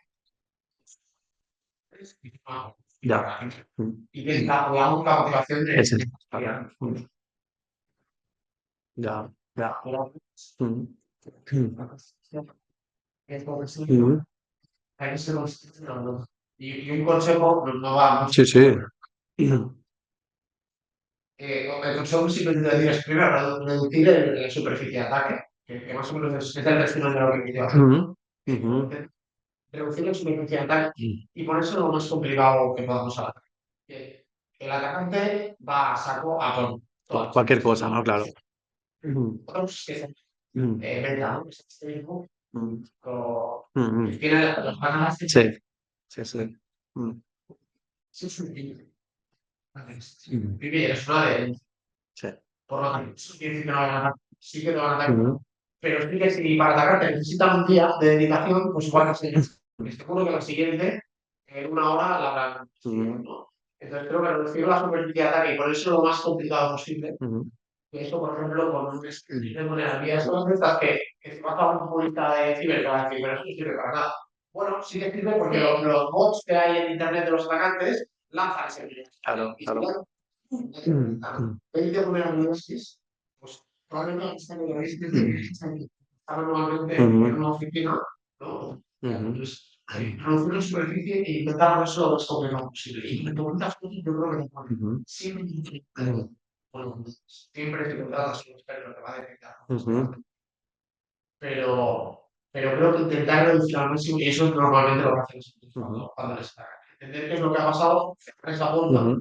Ya. Y que la motivación de Ese. Vale. Ya, ya. Mm, mm, hay que ser consciente. Y un consejo no va mucho. sí, sí. El consejo simplemente es primero reducir la superficie de ataque, que más o menos es el resumen de la organización. Reducir la superficie de ataque y ponerse lo más complicado que podamos hacer. El atacante va a saco a todo. Cualquier cosa, ¿no? Claro. Otros que se Mm, venta, ¿no? Facebook, mm, que tiene las ganas de sí, sí, sí. ser sutil. Vivir es una de Sí. por lo tanto, eso quiere decir que no van a atacar. Sí que te van a atacar. Pero sí que si para atacarte necesitan un día de dedicación, pues igual no sé. Porque seguro que la siguiente, en una hora, la habrán conseguido, ¿no? Entonces creo que reducir la superficie de ataque y ponerse lo más complicado posible. Que eso, por ejemplo, con un script de vulnerabilidades son estas que si vas a un publicista de ciber te va a decir, pero eso no sirve para nada. Bueno, sí que sirve porque los bots que hay en internet de los atacantes lanzan ese virus. Claro, Y si claro. ya 20 vulnerabilidades, pues probablemente están normalmente en una oficina, ¿no? Entonces, reducir la superficie e intentar hacer lo más complicado posible. Y en muchas cosas yo creo que siempre, bueno, siempre se contrata a un experto que va a detectar. Pero creo que intentar reducir al máximo, y eso es normalmente lo que hacemos cuando les atacan. Entender qué es lo que ha pasado, cerrar esa puerta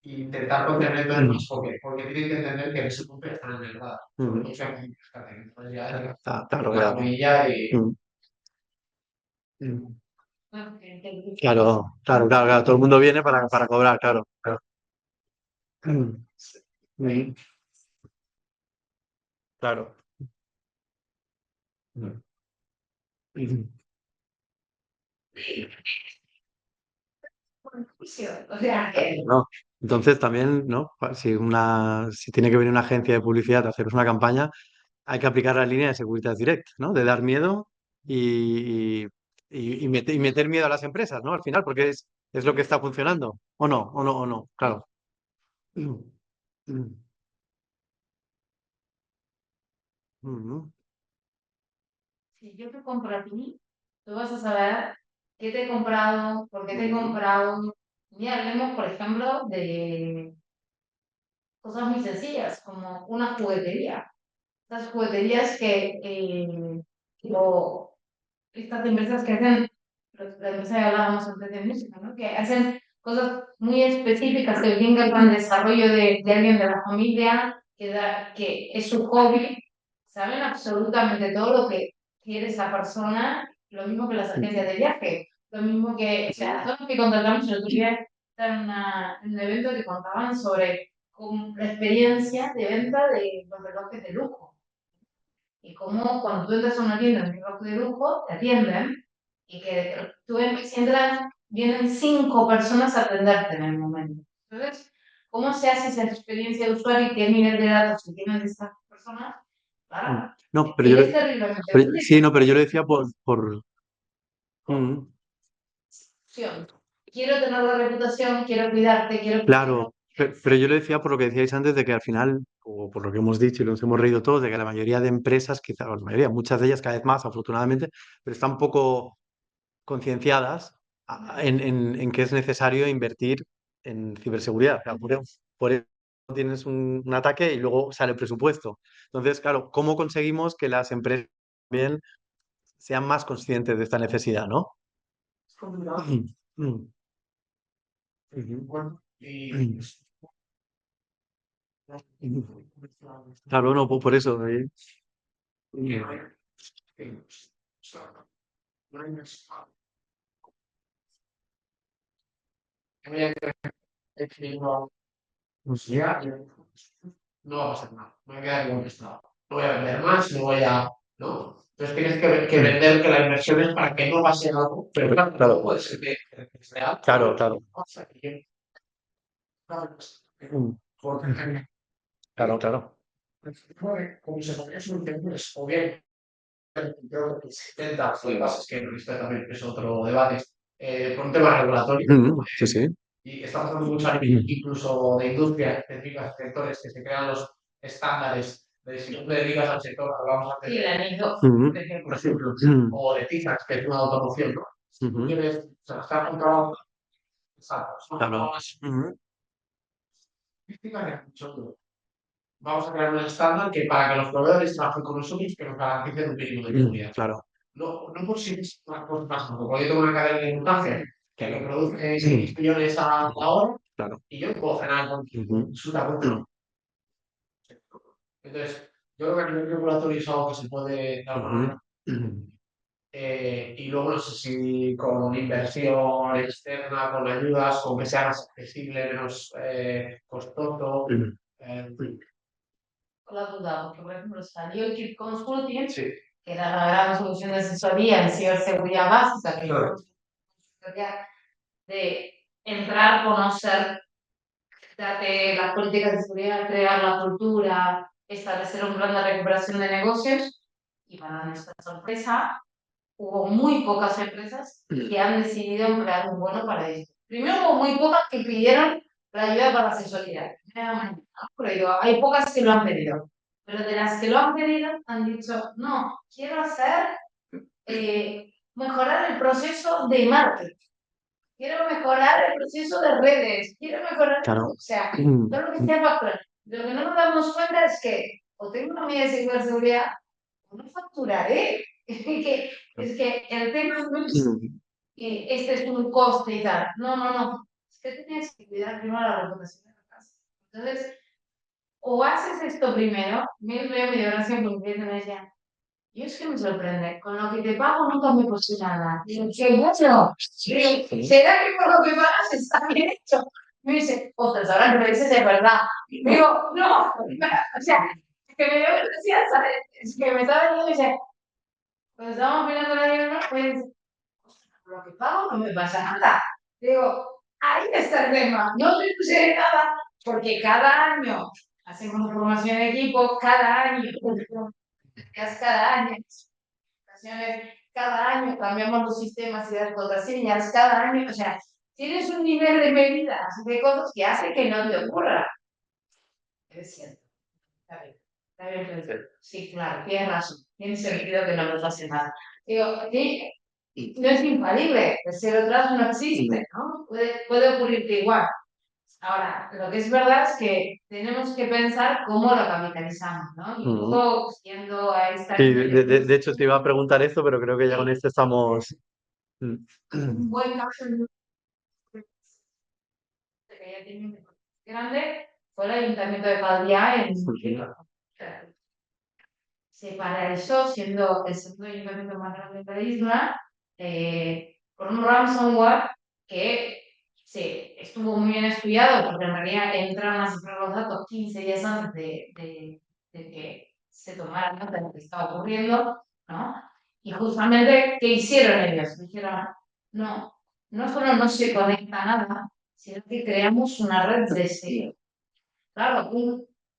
e intentar contener todo el más porque tienen que entender que en ese punto están en el radar. O sea, entonces ya es Claro, la claro. comilla y. Claro, claro, claro, claro. Todo el mundo viene para cobrar, claro. Claro. Claro. O sea, que No. Entonces también, ¿no? Si tiene que venir una agencia de publicidad a haceros una campaña, hay que aplicar la línea de Securitas Direct, ¿no? De dar miedo y meter miedo a las empresas, ¿no? Al final, porque es lo que está funcionando. ¿O no? ¿O no? ¿O no? Claro. si yo te compro a ti, tú vas a saber qué te he comprado, por qué te he comprado. Y hablemos, por ejemplo, de cosas muy sencillas, como una juguetería. Estas jugueterías o estas empresas que hacen, la empresa que hablábamos antes de música, ¿no? Que hacen cosas muy específicas que vengan con el desarrollo de alguien de la familia, que es su hobby, saben absolutamente todo lo que quiere esa persona, lo mismo que las agencias de viaje, lo mismo que, o sea, todos los que contratamos el otro día en un evento que contaban sobre la experiencia de venta de los relojes de lujo y cómo cuando tú entras a una tienda de reloj de lujo, te atienden y que tú si entras, vienen 5 personas a atenderte en el momento. Entonces, ¿cómo se hace esa experiencia de usuario y qué nivel de datos se tienen de estas personas? Claro, No, es terriblemente sí, no, pero yo lo decía por. Quiero tener la reputación, quiero cuidarte, quiero. Claro, pero yo lo decía por lo que decíais antes de que al final, o por lo que hemos dicho y nos hemos reído todos, de que la mayoría de empresas, quizá la mayoría, muchas de ellas cada vez más, afortunadamente, pero están poco concienciadas en que es necesario invertir en ciberseguridad. O sea, por eso tienes un ataque y luego sale el presupuesto. Entonces, claro, ¿cómo conseguimos que las empresas también sean más conscientes de esta necesidad, ¿no? complicado. Bueno, y Claro, no, pues por eso. No va a pasar nada, me voy a quedar igual que estaba. No voy a vender más, no voy a. ¿No? Entonces tienes que vender que la inversión es para que no pase algo, pero claro, Claro. no puede ser que es real. Claro, claro. O sea, que- claro, Mm. porque Claro, claro. como se podría solucionar, pues, o bien creo que se intenta, es que esto también es otro debate, por un tema regulatorio. Sí, sí. Y está pasando mucho a nivel incluso de industria específicas, sectores que se crean los estándares de si tú te dedicas al sector, hablamos antes Sí, de, la NISO. por ejemplo, o de TISAX, que es una automoción, ¿no? Si tú quieres, o sea, está comprobado, exacto, es una Claro. Vamos a crear un estándar que para que los proveedores trabajen con nosotros, que nos garanticen un mínimo de seguridad. Claro. No por si es una cosa más, porque yo tengo una cadena de montaje que me produce 6 millones a la hora Claro. y yo puedo cenar con su tabuco. Entonces, yo creo que a nivel regulatorio es algo que se puede dar una manera. Y luego no sé si con inversión externa, con ayudas, con que sea más accesible, menos costoso. Con la duda, porque por ejemplo salió el Keep Consulting, Sí. que era la gran solución de asesoría en ciberseguridad básica, que Claro. de entrar, conocer, darte las políticas de seguridad, crear la cultura, establecer un plan de recuperación de negocios. Y para nuestra sorpresa, hubo muy pocas empresas que han decidido emplear un bono para esto. Primero hubo muy pocas que pidieron la ayuda para asesoría. Pero digo, hay pocas que lo han pedido. Pero de las que lo han pedido, han dicho, no, quiero hacer, mejorar el proceso de marketing. Quiero mejorar el proceso de redes, quiero mejorar, Claro. o sea, todo lo que sea facturar. Lo que no nos damos cuenta es que o tengo una medida de ciberseguridad o no facturaré. Es que el tema no es que este es un coste y tal. No, no, no. Es que tienes que cuidar primero la reputación de la casa. Entonces, o haces esto primero, me dio gracia porque un cliente me decía, yo es que me sorprende, con lo que te pago nunca me costó nada. Digo, ¿qué mucho? ¿Será que por lo que pagas está bien hecho? Me dice, ostras, ahora que me dices de verdad. Digo, no, o sea, es que me dio gracia, ¿sabes? Es que me estaba diciendo y dice, pues estamos mirando la guerra, pues, por lo que pago no me pasa nada. Digo, ahí está el tema, no te puse nada, porque cada año hacemos formación de equipo, cada año, cada año cada año cambiamos los sistemas y las contraseñas, cada año, o sea, tienes un nivel de medidas, de cosas que hace que no te ocurra. Es cierto. Está bien, pero sí, claro, tienes razón. Tiene sentido que no nos pase nada. Digo, sí, no es infalible, el cero atrás no existe, ¿no? Puede ocurrirte igual. Ahora, lo que es verdad es que tenemos que pensar cómo lo capitalizamos, ¿no? Y un poco siendo a esta... Sí, de hecho te iba a preguntar esto, pero creo que ya con esto estamos. Un buen caso que ya tiene un grande fue el Ayuntamiento de Calviá en se paralizó siendo el segundo ayuntamiento más grande de la isla por un ransomware que sí, estuvo muy bien estudiado porque en realidad entraron a cifrar los datos 15 días antes de que se tomara nota de lo que estaba ocurriendo, ¿no? Y justamente, ¿qué hicieron ellos? Dijeron, no, no solo no se conecta nada, sino que creamos una red de cero. Claro,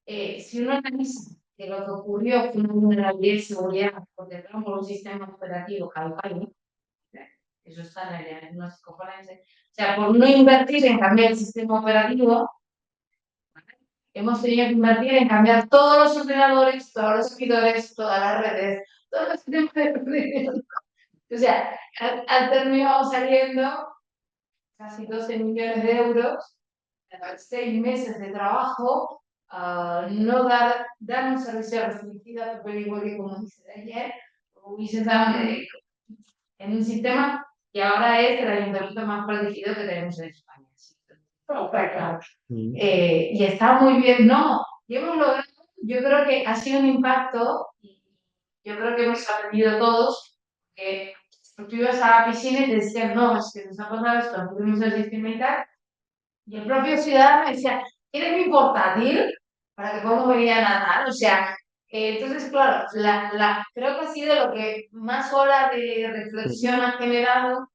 si uno analiza que lo que ocurrió fue una vulnerabilidad de seguridad porque entraron por un sistema operativo caducado, eso está en el diagnóstico forense, o sea, por no invertir en cambiar el sistema operativo, hemos tenido que invertir en cambiar todos los ordenadores, todos los servidores, todas las redes, todos los sistemas de procedimiento. O sea, al terminado saliendo casi 12 millones de euros, 6 meses de trabajo, no dar un servicio restringido a tu igual que como dice de ayer, hubiese dado en un sistema y ahora es el ayuntamiento más protegido que tenemos en España. Sí. Y está muy bien, no, y hemos logrado, yo creo que ha sido un impacto, y yo creo que hemos aprendido todos, que tú ibas a la piscina y te decían, no, es que nos ha pasado esto, no tuvimos el sistema y tal, y el propio ciudadano decía, ¿quieres mi portátil? Para que podamos venir a nadar, o sea, entonces, claro, creo que ha sido lo que más horas de reflexión ha generado,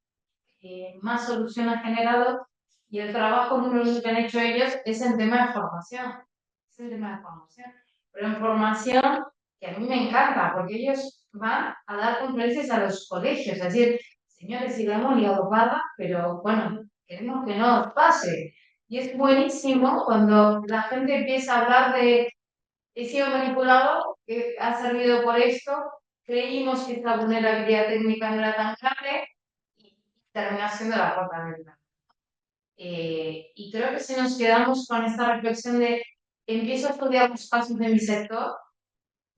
más solución ha generado, y el trabajo número uno que han hecho ellos es en tema de formación. Es el tema de formación. Pero en formación, que a mí me encanta, porque ellos van a dar conferencias a los colegios, es decir, señores, si la hemos liado parda, pero bueno, queremos que no os pase. Y es buenísimo cuando la gente empieza a hablar de he sido manipulado, que ha servido por esto, creímos que esta vulnerabilidad técnica no era tan grave y termina siendo la puerta abierta. Y creo que si nos quedamos con esta reflexión de empiezo a estudiar los pasos de mi sector,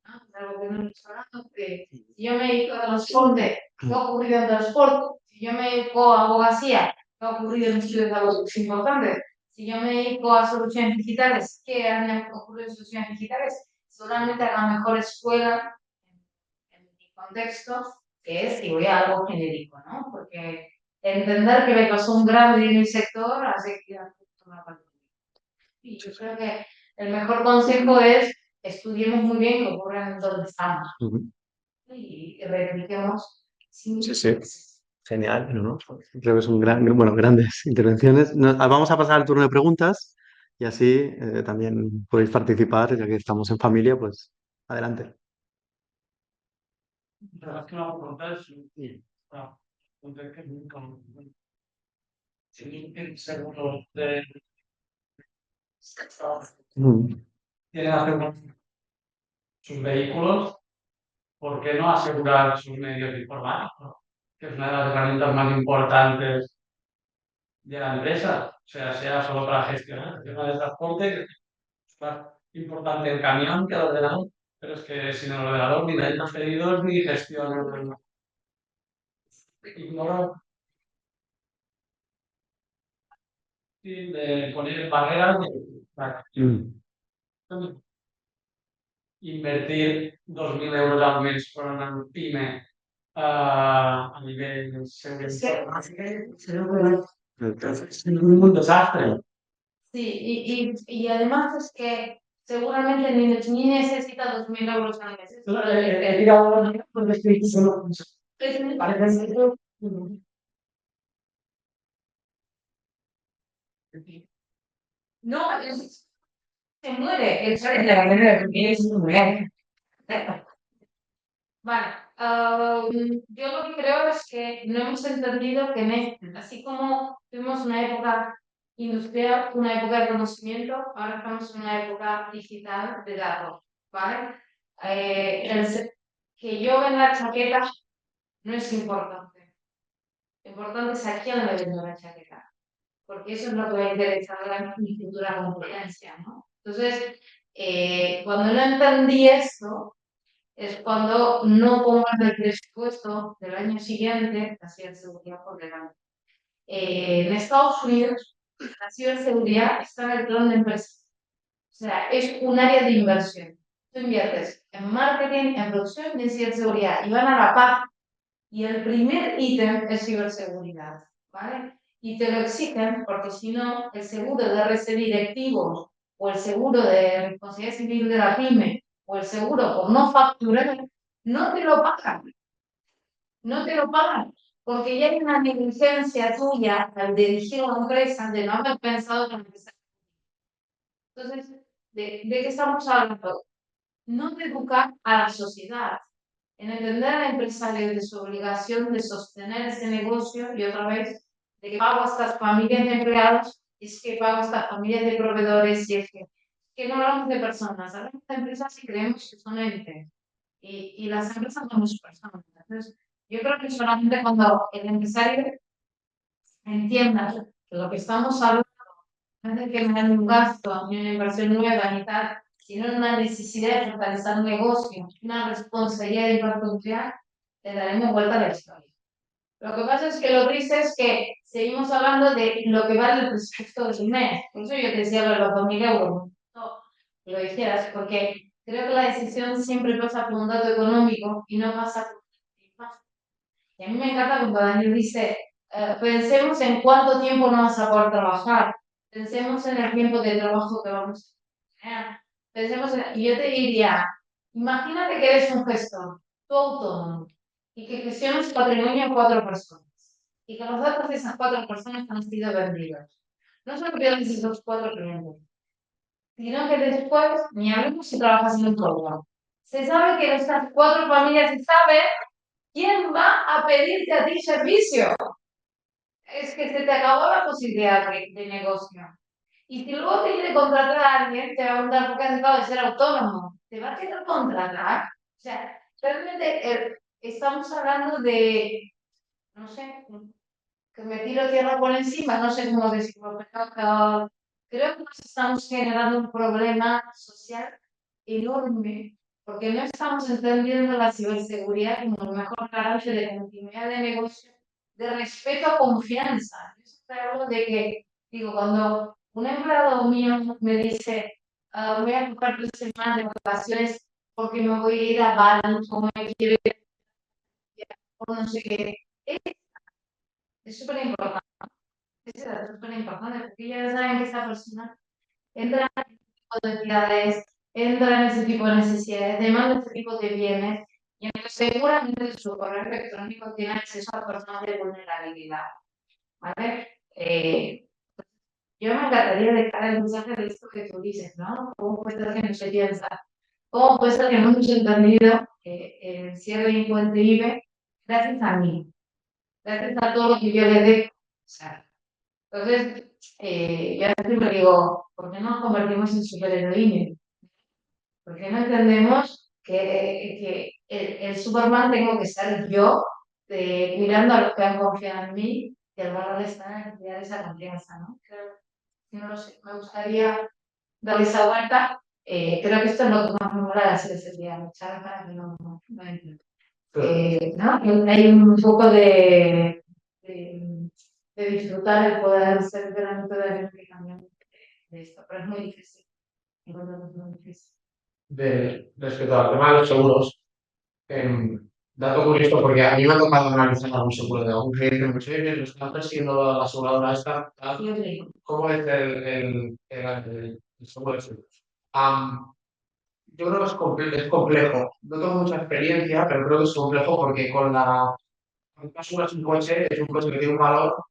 ¿no? De algo que no hemos hablado, si yo me dedico a transporte, ¿qué ha ocurrido en transporte? Si yo me dedico a abogacía, ¿qué ha ocurrido en estudios de abogados importantes? Si yo me dedico a soluciones digitales, ¿qué han ocurrido en soluciones digitales? Seguramente haga mejor escuela en mi contexto, que es si voy a algo genérico, ¿no? Porque entender que me pasó un grande en mi sector hace que una parte. Y yo creo que el mejor consejo es estudiemos muy bien qué ocurre en donde estamos y repliquemos sin Sí, sí. Genial, ¿no? Creo que son bueno, grandes intervenciones. Vamos a pasar al turno de preguntas y así también podéis participar, ya que estamos en familia, pues adelante. Relación a preguntas, seguro de quieren hacer sus vehículos, ¿por qué no asegurar sus medios informáticos? Que es una de las herramientas más importantes de la empresa, o sea solo para gestionar el tema del transporte, que es más importante el camión que el ordenador, pero es que sin el ordenador ni hay los pedidos ni gestión. Ignoro de poner barreras invertir 2.000 euros al mes por una pyme a nivel seguridad. Es un desastre. Sí, y además es que seguramente ni necesita 2.000 euros al mes. He tirado por descripción. No, se muere. Vale, yo lo que creo es que no hemos entendido que así como tuvimos una época industrial, una época de conocimiento, ahora estamos en una época digital de datos, ¿vale? Que yo venda chaqueta no es importante. Lo importante es a quién le vendo la chaqueta, porque eso es lo que va a interesar a mi futura competencia, ¿no? Entonces, cuando no entendí esto, es cuando no pongan el presupuesto del año siguiente la ciberseguridad por delante. En Estados Unidos, la ciberseguridad está en el plan de empresa. O sea, es un área de inversión. Tú inviertes en marketing, en producción y en ciberseguridad y van a la par. Y el primer ítem es ciberseguridad, ¿vale? Y te lo exigen porque si no, el seguro de RC directivo o el seguro de responsabilidad civil de la pyme o el seguro por no facturar, no te lo pagan. No te lo pagan. Porque ya hay una negligencia tuya al dirigir una empresa de no haber pensado en la empresa. Entonces, ¿de qué estamos hablando? No de educar a la sociedad, en entender al empresario de su obligación de sostener ese negocio y otra vez de que pago a estas familias de empleados, y es que pago a estas familias de proveedores, y es que no hablamos de personas, hablamos de empresas y creemos que son entes. Y las empresas somos personas. Entonces, yo creo que solamente cuando el empresario entienda que lo que estamos hablando no es de que me dan un gasto, ni una inversión nueva, ni tal, sino una necesidad de fortalecer un negocio, una responsabilidad de igual le daremos vuelta a la historia. Lo que pasa es que lo triste es que seguimos hablando de lo que vale el presupuesto del mes. Por eso yo te decía lo de los 2.000 euros. No, lo hicieras, porque creo que la decisión siempre pasa por un dato económico y no pasa por más. Y a mí me encanta cuando Daniel dice, pensemos en cuánto tiempo no vas a poder trabajar, pensemos en el tiempo de trabajo que vamos a tener, y yo te diría, imagínate que eres un gestor, tú autónomo, y que gestionas patrimonio a 4 personas, y que los datos de esas 4 personas han sido vendidos. No solo pierdes esos 4 clientes, sino que después, ni hablemos si trabajas en un programa. Se sabe que estas 4 familias se saben quién va a pedirte a ti servicio. Es que se te acabó la posibilidad de negocio. Y si luego te quiere contratar a alguien, te va a preguntar por qué has dejado de ser autónomo. ¿Te va a querer contratar? O sea, realmente estamos hablando de, no sé, que me tiro tierra por encima, no sé cómo decirlo, pero creo que nos estamos generando un problema social enorme, porque no estamos entendiendo la ciberseguridad como el mejor garante de continuidad de negocio, de respeto a confianza. Yo siempre hablo de que, digo, cuando un empleado mío me dice, voy a ocupar 3 semanas de vacaciones porque me voy a ir a Bali o me quiero ir a no sé qué, es súper importante. Es súper importante porque ya saben que esa persona entra en ese tipo de entidades, entra en ese tipo de necesidades, demanda ese tipo de bienes y entonces seguramente su correo electrónico tiene acceso a personas de vulnerabilidad. ¿Vale? Yo me encantaría dejar el mensaje de esto que tú dices, ¿no? ¿Cómo puede ser que no se piensa? ¿Cómo puede ser que no hemos entendido el cierre de Puente IBE gracias a mí? Gracias a todo lo que yo le dejo. O sea, entonces, yo siempre digo, ¿por qué no nos convertimos en superheroínas? ¿Por qué no entendemos que el Superman tengo que ser yo, mirando a los que han confiado en mí, y el valor está en crear esa confianza, ¿no? No lo sé, me gustaría darle esa vuelta. Creo que esto es lo que más me mola de hacer ese día, luchar para que no entre. ¿No? Hay un poco de disfrutar el poder ser delante de alguien que cambia de esto, pero es muy difícil. Encuentro que es muy difícil. Respecto al tema de los seguros, dato curioso, porque a mí me ha tocado analizar algún seguro de algún cliente, me dice, "Oye, lo están persiguiendo la aseguradora esta, tal". Sí, sí. ¿Cómo es el seguro de seguros? Yo creo que es complejo. No tengo mucha experiencia, pero creo que es complejo porque cuando tú aseguras un coche, es un coche que tiene un valor,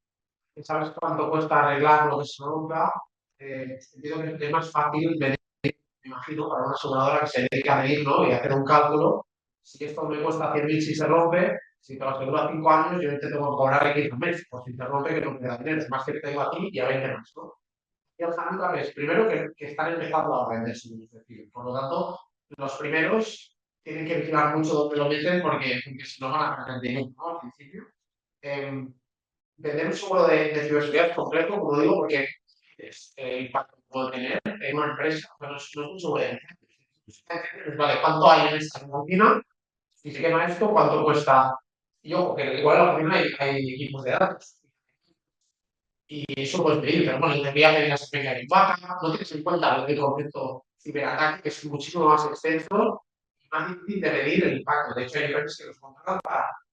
que sabes cuánto cuesta arreglar lo que se rompa. Entiendo que es más fácil medir, me imagino, para una aseguradora que se dedica a medirlo y hacer un cálculo. Si esto me cuesta 100.000 si se rompe, si te lo aseguro a 5 años, yo te tengo que cobrar X al mes. Pues si te rompe, que no me da dinero, es más que te tengo a ti y a 20 más, ¿no? Y el handicap es, primero, que están empezando a vender seguros de decir. Por lo tanto, los primeros tienen que vigilar mucho dónde lo meten porque si no van a perder dinero, ¿no? Al principio. Vender un seguro de ciberseguridad es complejo, como digo, porque es el impacto que puede tener en una empresa, pero no es un seguro de incendios. Vale, ¿cuánto hay en esta oficina? Si se quema esto, ¿cuánto cuesta? Y ojo, que igual en la oficina hay equipos de datos. Y eso puedes pedir, pero bueno, tendría que ir a pequeña impacto, no tienes en cuenta el concepto ciberataque, que es muchísimo más extenso y más difícil de medir el impacto. De hecho, hay empresas que los contratan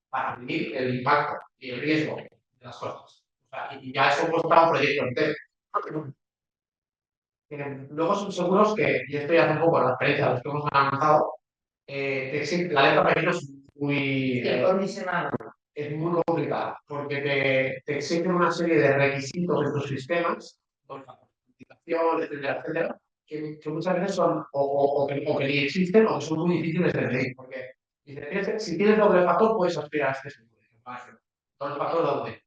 para medir el impacto y el riesgo de las cosas. O sea, y ya eso cuesta un proyecto entero. Luego son seguros que, y esto ya hace un poco la experiencia de los que hemos avanzado, la letra pequeña es muy, Condicionado. es muy complicada, porque te exigen una serie de requisitos en tus sistemas, con la autenticación, etcétera, etcétera, que muchas veces son o que ni existen o que son muy difíciles de medir. Porque si tienes doble factor, puedes aspirar a este seguro. ¿Doble factor dónde?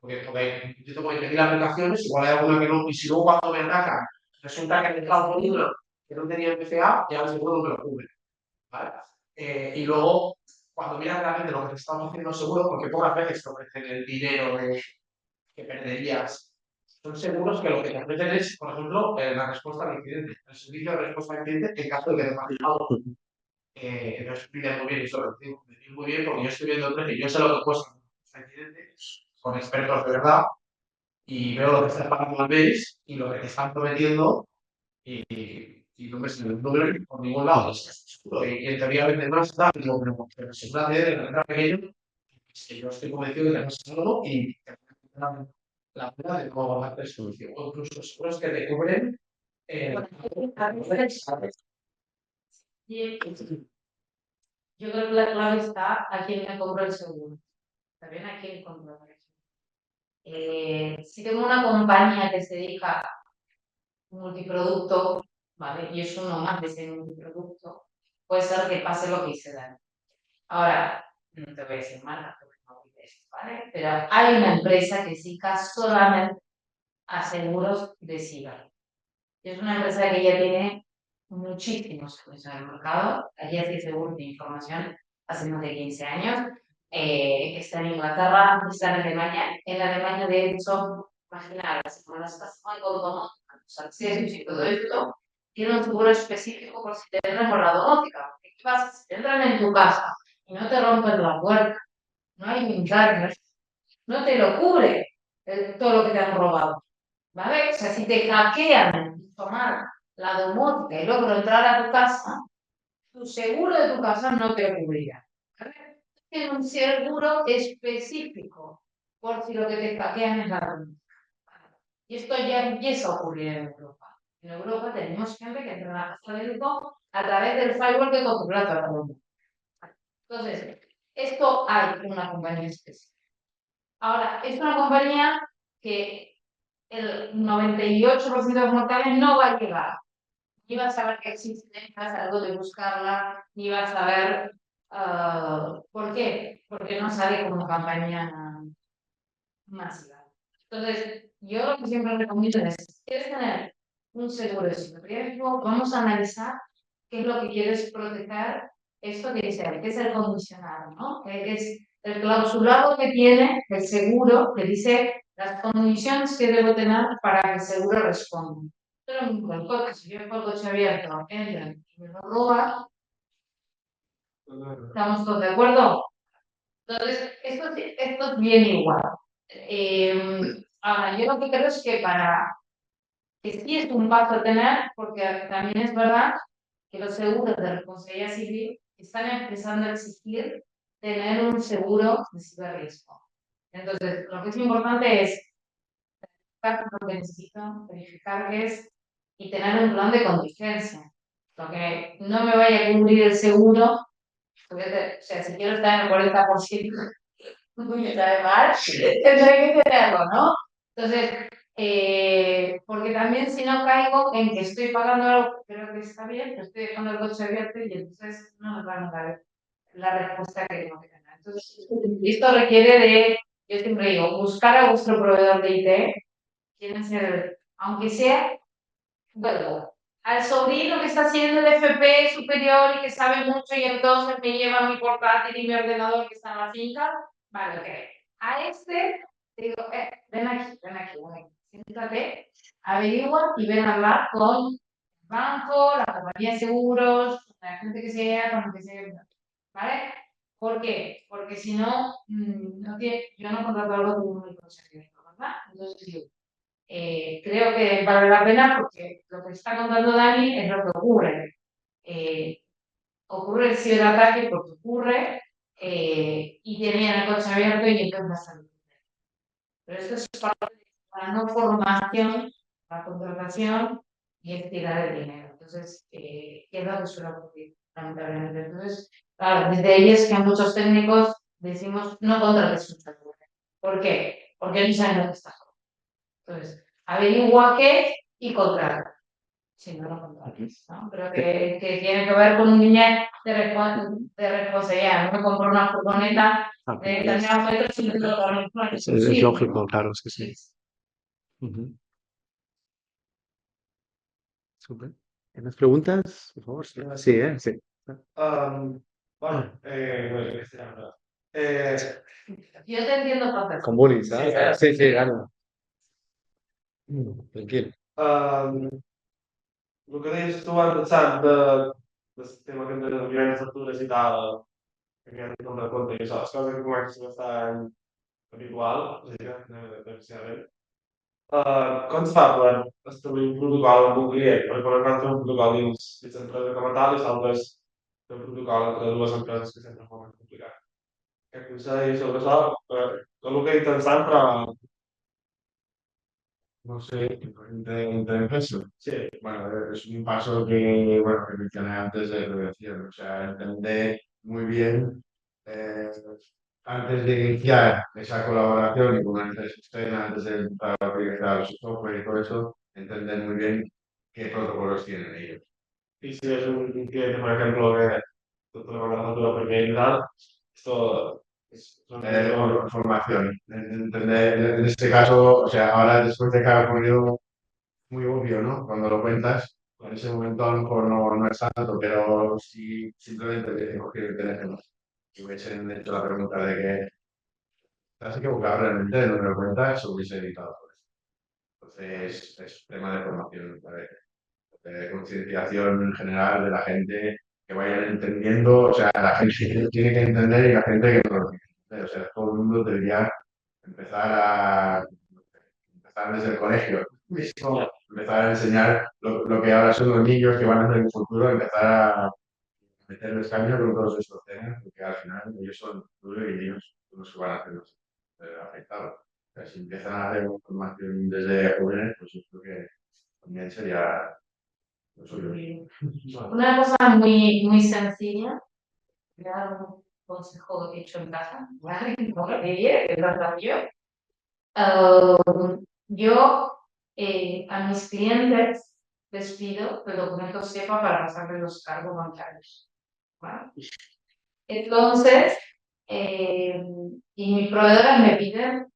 Porque yo tengo que medir aplicaciones, igual hay alguna que no, y si luego cuando me atacan, resulta que he entrado con una que no tenía MFA, ya el seguro no me lo cubre. ¿Vale? Y luego, cuando miras realmente lo que te estamos haciendo seguro, porque pocas veces te ofrecen el dinero que perderías, son seguros que lo que te ofrecen es, por ejemplo, la respuesta al incidente, el servicio de respuesta al incidente en caso de que te pase algo. Entonces, pide muy bien, y eso lo digo muy bien, porque yo estoy viendo el precio, yo sé lo que cuesta el incidente, con expertos de verdad y veo lo que están pagando al mes y lo que te están prometiendo y no me sirve por ningún lado. Y en teoría venden más, tal, pero si es una de la pequeño, es que yo estoy convencido de que no es algo y la pena de cómo va a hacer solución. O incluso seguros que te cubren. Y yo creo que la clave está a quién me compro el seguro. También a quién compro el seguro. Si tengo una compañía que se dedica a multiproducto, ¿vale? Y es uno más de ese multiproducto, puede ser que pase lo que hice Dani. Ahora, no te voy a decir marca, porque no olvides esto, ¿vale? Pero hay una empresa que se dedica solamente a seguros de ciber. Es una empresa que ya tiene muchísimos años en el mercado. Allí hace seguros de información hace más de 15 años. Está en Inglaterra, está en Alemania. En Alemania, de hecho, imaginaros, como las casas con los accesos y todo esto, tiene un seguro específico por si te entran por la domótica. ¿Qué pasa? Si te entran en tu casa y no te rompen la puerta, no hay internet, no te lo cubre todo lo que te han robado. ¿Vale? O sea, si te hackean tomar la domótica y luego entrar a tu casa, tu seguro de tu casa no te lo cubrirá. ¿Vale? Tiene un seguro específico por si lo que te hackean es la domótica. Y esto ya empieza a ocurrir en Europa. En Europa tenemos gente que entra a la casa del grupo a través del firewall que controla toda la domótica. Entonces, esto hay una compañía específica. Ahora, es una compañía que el 98% de los mortales no va a llegar. Ni va a saber que existe, ni va a saber dónde buscarla, ni va a saber por qué. Porque no sale como campaña masiva. Entonces, yo lo que siempre recomiendo es, ¿quieres tener un seguro de riesgo? Vamos a analizar qué es lo que quieres proteger. Esto que dice, que es el condicionado, ¿no? Que es el clausulado que tiene el seguro, que dice las condiciones que debo tener para que el seguro responda. Pero el coche, si yo dejo el coche abierto, entran y me lo roban, ¿estamos todos de acuerdo? Entonces, esto es bien igual. Ahora, yo lo que creo es que sí es un paso a tener, porque también es verdad que los seguros de responsabilidad civil están empezando a exigir tener un seguro de ciberriesgo. Entonces, lo que es importante es verificar lo que necesito, verificar qué es y tener un plan de contingencia. Lo que no me vaya a cubrir el seguro, porque, o sea, si quiero estar en el 40%, me sabe mal, tendré que tenerlo, ¿no? Entonces, porque también si no caigo en que estoy pagando algo, creo que está bien, pero estoy dejando el coche abierto y entonces no me van a dar la respuesta que tengo que tener. Entonces, esto requiere de, yo siempre digo, buscar a vuestro proveedor de IT, quién es aunque sea, bueno, al sobrino que está haciendo el FP superior y que sabe mucho y entonces me lleva mi portátil y mi ordenador que está en la finca, vale, ok. A este, digo, ven aquí, siéntate, averigua y ven a hablar con el banco, la compañía de seguros, la gente que sea, con lo que sea, ¿vale? ¿Por qué? Porque si no, yo no contrato algo de un único servicio, ¿verdad? Entonces digo, creo que vale la pena porque lo que está contando Dani es lo que ocurre. Ocurre el ciberataque porque ocurre y tenían el coche abierto y entonces va a salir. Pero esto es parte de la no formación, la contratación y es tirar el dinero. Entonces, ¿qué es lo que suele ocurrir? Lamentablemente. Entonces, claro, desde ahí es que a muchos técnicos decimos no contrates un seguro. ¿Por qué? Porque no saben lo que está. Entonces, averigua qué y contrata. Si no, no contrates, ¿no? Pero que tiene que ver con un niña de responsabilidad. No me compro una furgoneta de determinados metros y me tengo que dar un plan. Es lógico, claro, sí, sí. Ujú. Súper. ¿Tienes preguntas? Por favor, sí, sí, sí. Bueno, Yo te entiendo perfectamente. Con bullying, ¿sabes? Sí, sí, claro. Tranquilo. el que deies tu antes, saps, del tema que de les factures i tal, que queden contra compte i això, és cosa que comences bastant habitual, o sigui que necessàriament. Com es fa per establir un protocol amb un client? Perquè quan es fa un protocol dins l'empresa com a tal i s'altres un protocol entre dues empreses que sempre és molt complicat. Què consell sobre això? El que he intentat, però No sé, entre empresas. sí, Bueno, es un paso que, bueno, que mencioné antes de prevención, o sea, entender muy bien, eh, antes de iniciar esa colaboración y con una empresa externa, antes de empezar a utilizar su software y todo eso, entender muy bien qué protocolos tienen ellos. y si es un cliente, por ejemplo, que tú te lo mandas a tu primer y tal, esto es Formación, entender, en este caso, o sea, ahora después de que ha ocurrido, muy obvio, ¿no? Cuando lo cuentas, en ese momento a lo mejor no es tanto, pero si simplemente hubiese cogido el teléfono y hubiesen hecho la pregunta de que estás equivocado realmente, no me lo cuentas, hubiese evitado todo eso. Entonces, es tema de formación, de concienciación en general de la gente, que vayan entendiendo, o sea, la gente que tiene que entender y la gente que no lo tiene que entender. O sea, todo el mundo debería empezar a empezar desde el colegio mismo, empezar a enseñar lo que ahora son los niños que van a hacer en el futuro, empezar a meterles caña con todos estos temas, porque al final ellos son tú y ellos los que van a hacer los afectados. O sea, si empiezan a hacer formación desde jóvenes, pues yo creo que también sería lo suyo. Una cosa muy, muy sencilla, voy a dar un consejo hecho en casa, ¿vale? No lo diría, que lo hago yo. Yo a mis clientes les pido que el documento sepa para pasarle los cargos bancarios, ¿vale? Entonces, y mis proveedores me piden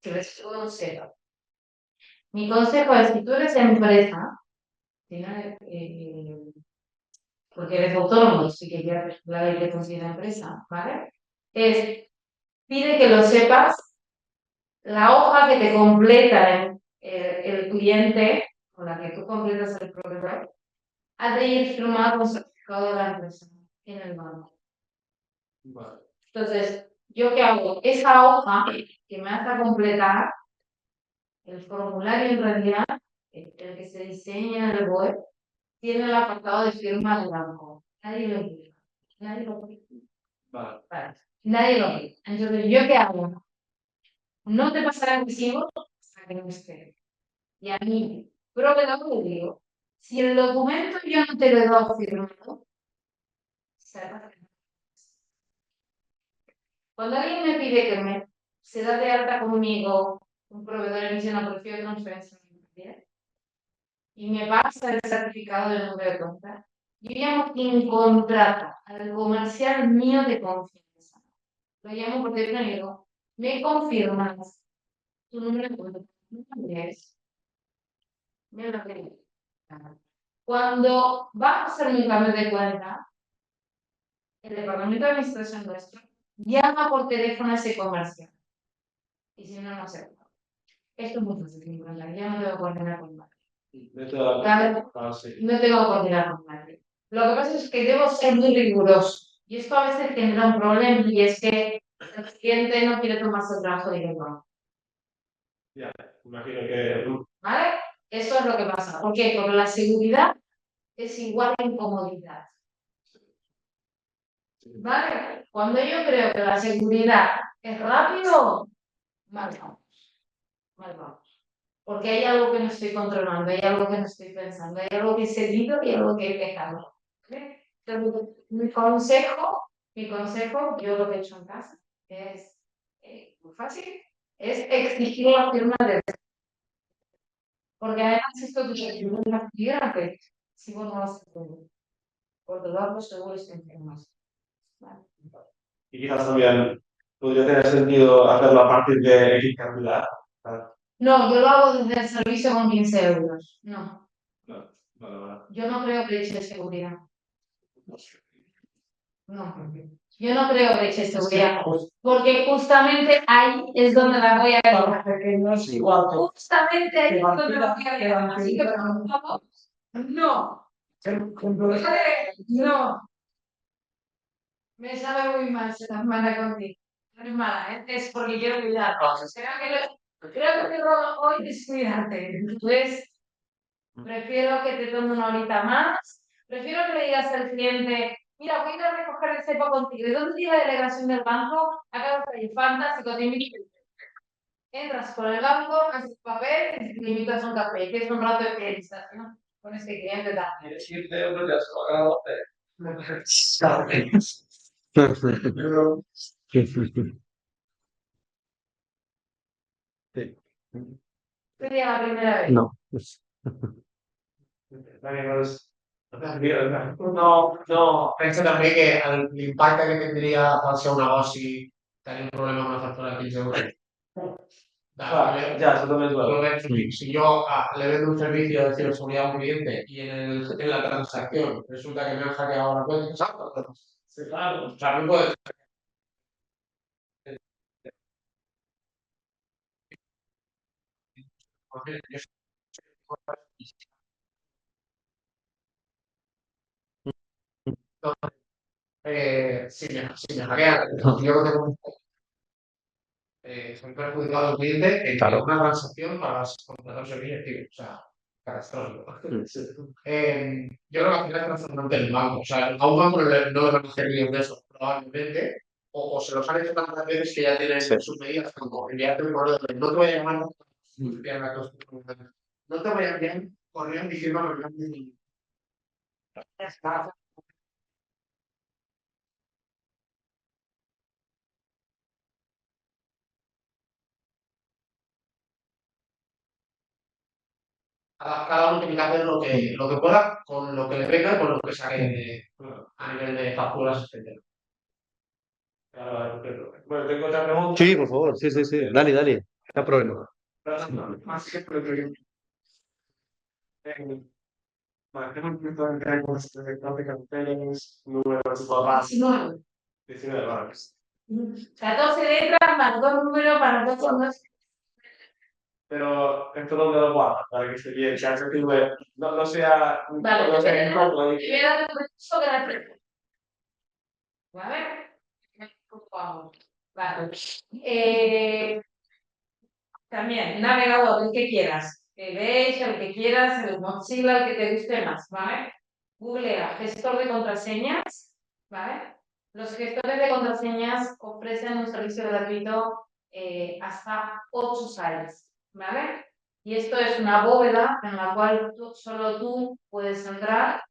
que les todo sepa. Mi consejo es, si tú eres empresa, si no, porque eres autónomo y si querías la ley de considera empresa, ¿vale? Es, pide que lo sepas, la hoja que te completa el cliente, con la que tú completas el proveedor, ha de ir firmado con certificado de la empresa en el banco. Vale. Entonces, ¿yo qué hago? Esa hoja que me hace completar, el formulario en realidad, el que se diseña en el web, tiene el apartado de firma del banco. Nadie lo firma. Nadie lo firma. Vale. Vale. Nadie lo firma. Entonces, ¿yo qué hago? No te pasará el recibo hasta que no esté. Y a mí, proveedor, le digo, si el documento yo no te lo he dado firmado, cerra. Cuando alguien me pide que se da de alta conmigo, un proveedor emite una política de transferencia y me pasa el certificado del número de cuenta, yo llamo quien contrata al comercial mío de confianza. Lo llamo por teléfono y digo, ¿me confirmas tu número de cuenta? ¿Me es? Me lo creo. Cuando va a hacer un cambio de cuenta, el departamento de administración nuestro llama por teléfono a ese comercial. Y si no, no acepta. Esto es muy fácil, ya no tengo que coordinar con nadie. No tengo que coordinar con nadie. Lo que pasa es que debo ser muy riguroso. Y esto a veces genera un problema y es que el cliente no quiere tomarse el trabajo directo. Ya, imagino que... ¿Vale? Eso es lo que pasa. ¿Por qué? Porque la seguridad es igual a incomodidad. ¿Vale? Cuando yo creo que la seguridad es rápido, mal vamos. Mal vamos. Porque hay algo que no estoy controlando, hay algo que no estoy pensando, hay algo que he seguido y algo que he dejado. ¿Vale? Entonces, mi consejo, yo lo que he hecho en casa, es muy fácil, es exigir la firma de... Porque además esto te lo una que si vos no lo haces todo. Por lo tanto, seguro es que enfermas. ¿Vale? Y quizás también podría tener sentido hacerlo a partir de X cantidad. No, yo lo hago desde el servicio con 15 euros. No. Vale, vale. Yo no creo que eche seguridad. No. Yo no creo que eche seguridad. Porque justamente ahí es donde la voy a quedar. No es igual. Justamente ahí es donde la voy a quedar. Así que, por favor, no. No. Me sabe muy mal ser tan mala contigo. No es mala, ¿eh? Es porque quiero cuidar. Creo que mi rol hoy es cuidarte. Entonces, prefiero que te tome una horita más. Prefiero que le digas al cliente, mira, voy a ir a recoger el cepo contigo. ¿De dónde tiene la delegación del banco? Acá está el fantástico, te invito. Entras por el banco, haces papel y te invitas a un café, que es un rato de fidelización con este cliente también. 7 euros ya se lo ha ganado. Sí. Sería la primera vez. No. No, penso també que l'impacte que tindria pel seu negoci tenir un problema amb una factura de 15 euros. Claro, ya, eso también es verdad. Si yo le vendo un servicio de ciberseguridad a un cliente y en la transacción resulta que me han hackeado la cuenta, ¿sabes? Sí, claro. O sea, no puede. Si me hackean, yo no tengo soy perjudicado al cliente en Claro. una transacción para contratar un servicio activo. O sea, catastrófico. Yo creo que al final es transformante el banco. O sea, a un banco no le van a hacer líos de eso, probablemente. O se los han hecho tantas veces que ya tienen sus medidas, como enviarte un correo de no te voy a llamar, no te voy a enviar un correo diciendo que ya está. Cada uno tiene que hacer lo que pueda con lo que le venga y con lo que saque a nivel de facturas, etc. Claro, bueno, tengo otra pregunta. Sí, por favor, sí, sí, sí. Dale, dale. No hay problema. Más que tengo un punto de encargos de carteles, números, barras. 19. 19 barras. 14 letras más 2 números para 2 fondos. Pero esto dónde lo guardas para que esté bien, que no sea. Vale, no sea te incómodo. voy a dar un recurso gratuito. ¿Vale? Vale. También, navegador, el que quieras. El Edge, el que quieras, el Mozilla, el que te guste más, ¿vale? Googlea gestor de contraseñas, ¿vale? Los gestores de contraseñas ofrecen un servicio gratuito hasta 8 sites, ¿vale? Y esto es una bóveda en la cual solo tú puedes entrar.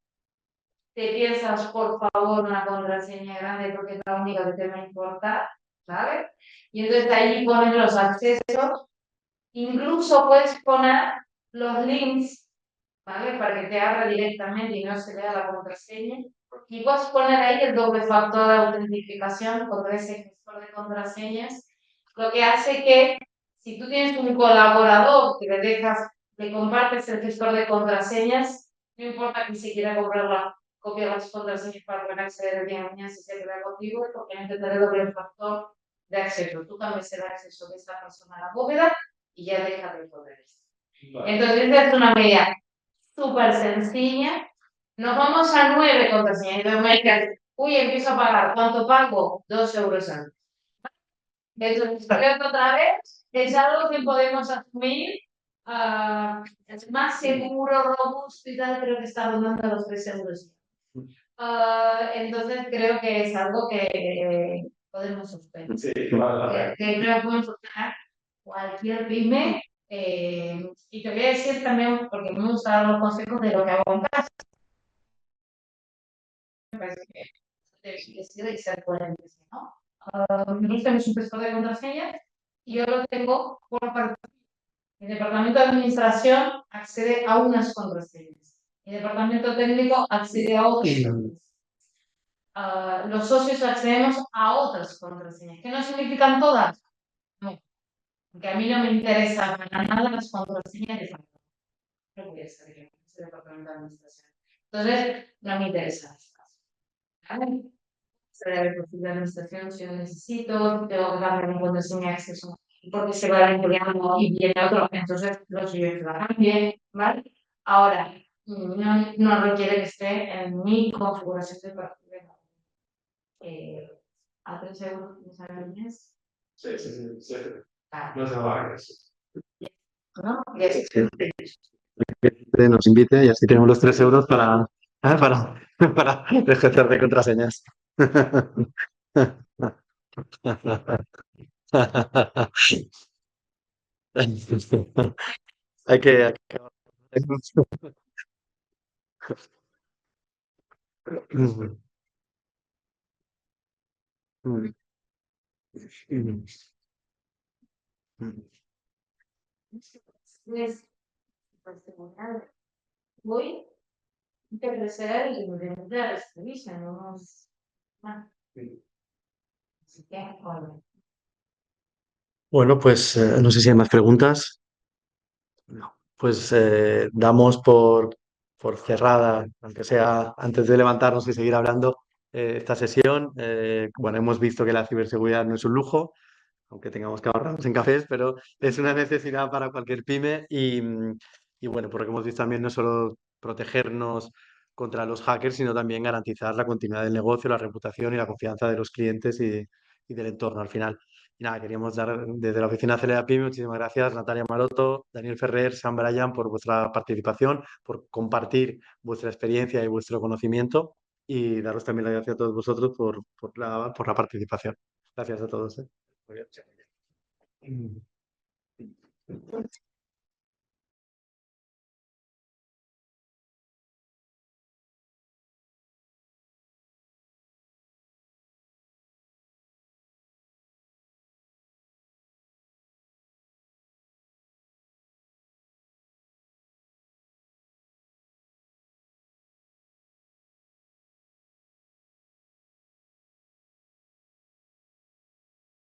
Te piensas, por favor, una contraseña grande porque es la única que te va a importar, ¿vale? Y entonces ahí pones los accesos. Incluso puedes poner los links, ¿vale? Para que te abra directamente y no se vea la contraseña. Y puedes poner ahí el doble factor de autentificación con ese gestor de contraseñas, lo que hace que si tú tienes un colaborador que le compartes el gestor de contraseñas, no importa que se quiera copiar las contraseñas para poder acceder el día de mañana si se queda contigo, porque no tendrá el doble factor de acceso. Tú también serás acceso de esta persona a la bóveda y ya deja de poder esto. Entonces, esta es una medida súper sencilla. Nos vamos a 9 contraseñas. Entonces, me dicen, uy, empiezo a pagar. ¿Cuánto pago? 2 euros antes. Entonces, otra vez, es algo que podemos asumir. Es más seguro, robusto y tal, creo que está rondando los 3 euros. Entonces, creo que es algo que podemos sostener. Sí, vale. Que creo que podemos sostener cualquier pyme. Y te voy a decir también, porque me gusta dar los consejos de lo que hago en casa. Me parece que debe ser coherente, ¿no? Mi gusta es un gestor de contraseñas y yo lo tengo por parte. El departamento de administración accede a unas contraseñas. El departamento técnico accede a otras contraseñas. Los socios accedemos a otras contraseñas. ¿Qué no significan todas? No. Porque a mí no me interesa para nada las contraseñas de factor. No voy a ser yo, es el departamento de administración. Entonces, no me interesa este caso. ¿Vale? Será el perfil de administración si lo necesito, tengo que cambiar mi contraseña de acceso porque se va vinculando y viene otro, entonces los siguientes la cambien, ¿vale? Ahora, no requiere que esté en mi configuración de perfil. a 3 euros que sale al mes. Sí, sí, sí, sí. Claro, No se va a eso. ¿no? Y es- Que nos invite y así tenemos los 3 euros para ejercer de contraseñas. Hay que... es, pues, semanal. Voy a crecer y de la revista, no es más. Así que, bueno. Bueno, pues no sé si hay más preguntas. No. Pues damos por cerrada, aunque sea antes de levantarnos y seguir hablando, esta sesión. Bueno, hemos visto que la ciberseguridad no es un lujo, aunque tengamos que ahorrarnos en cafés, pero es una necesidad para cualquier pyme y bueno, porque hemos visto también no solo protegernos contra los hackers, sino también garantizar la continuidad del negocio, la reputación y la confianza de los clientes y del entorno al final. Y nada, queríamos dar desde la oficina Celea Pyme, muchísimas gracias, Natalia Maroto, Daniel Ferrer, Sam Bryan, por vuestra participación, por compartir vuestra experiencia y vuestro conocimiento y daros también las gracias a todos vosotros por la participación. Gracias a todos. Muy bien.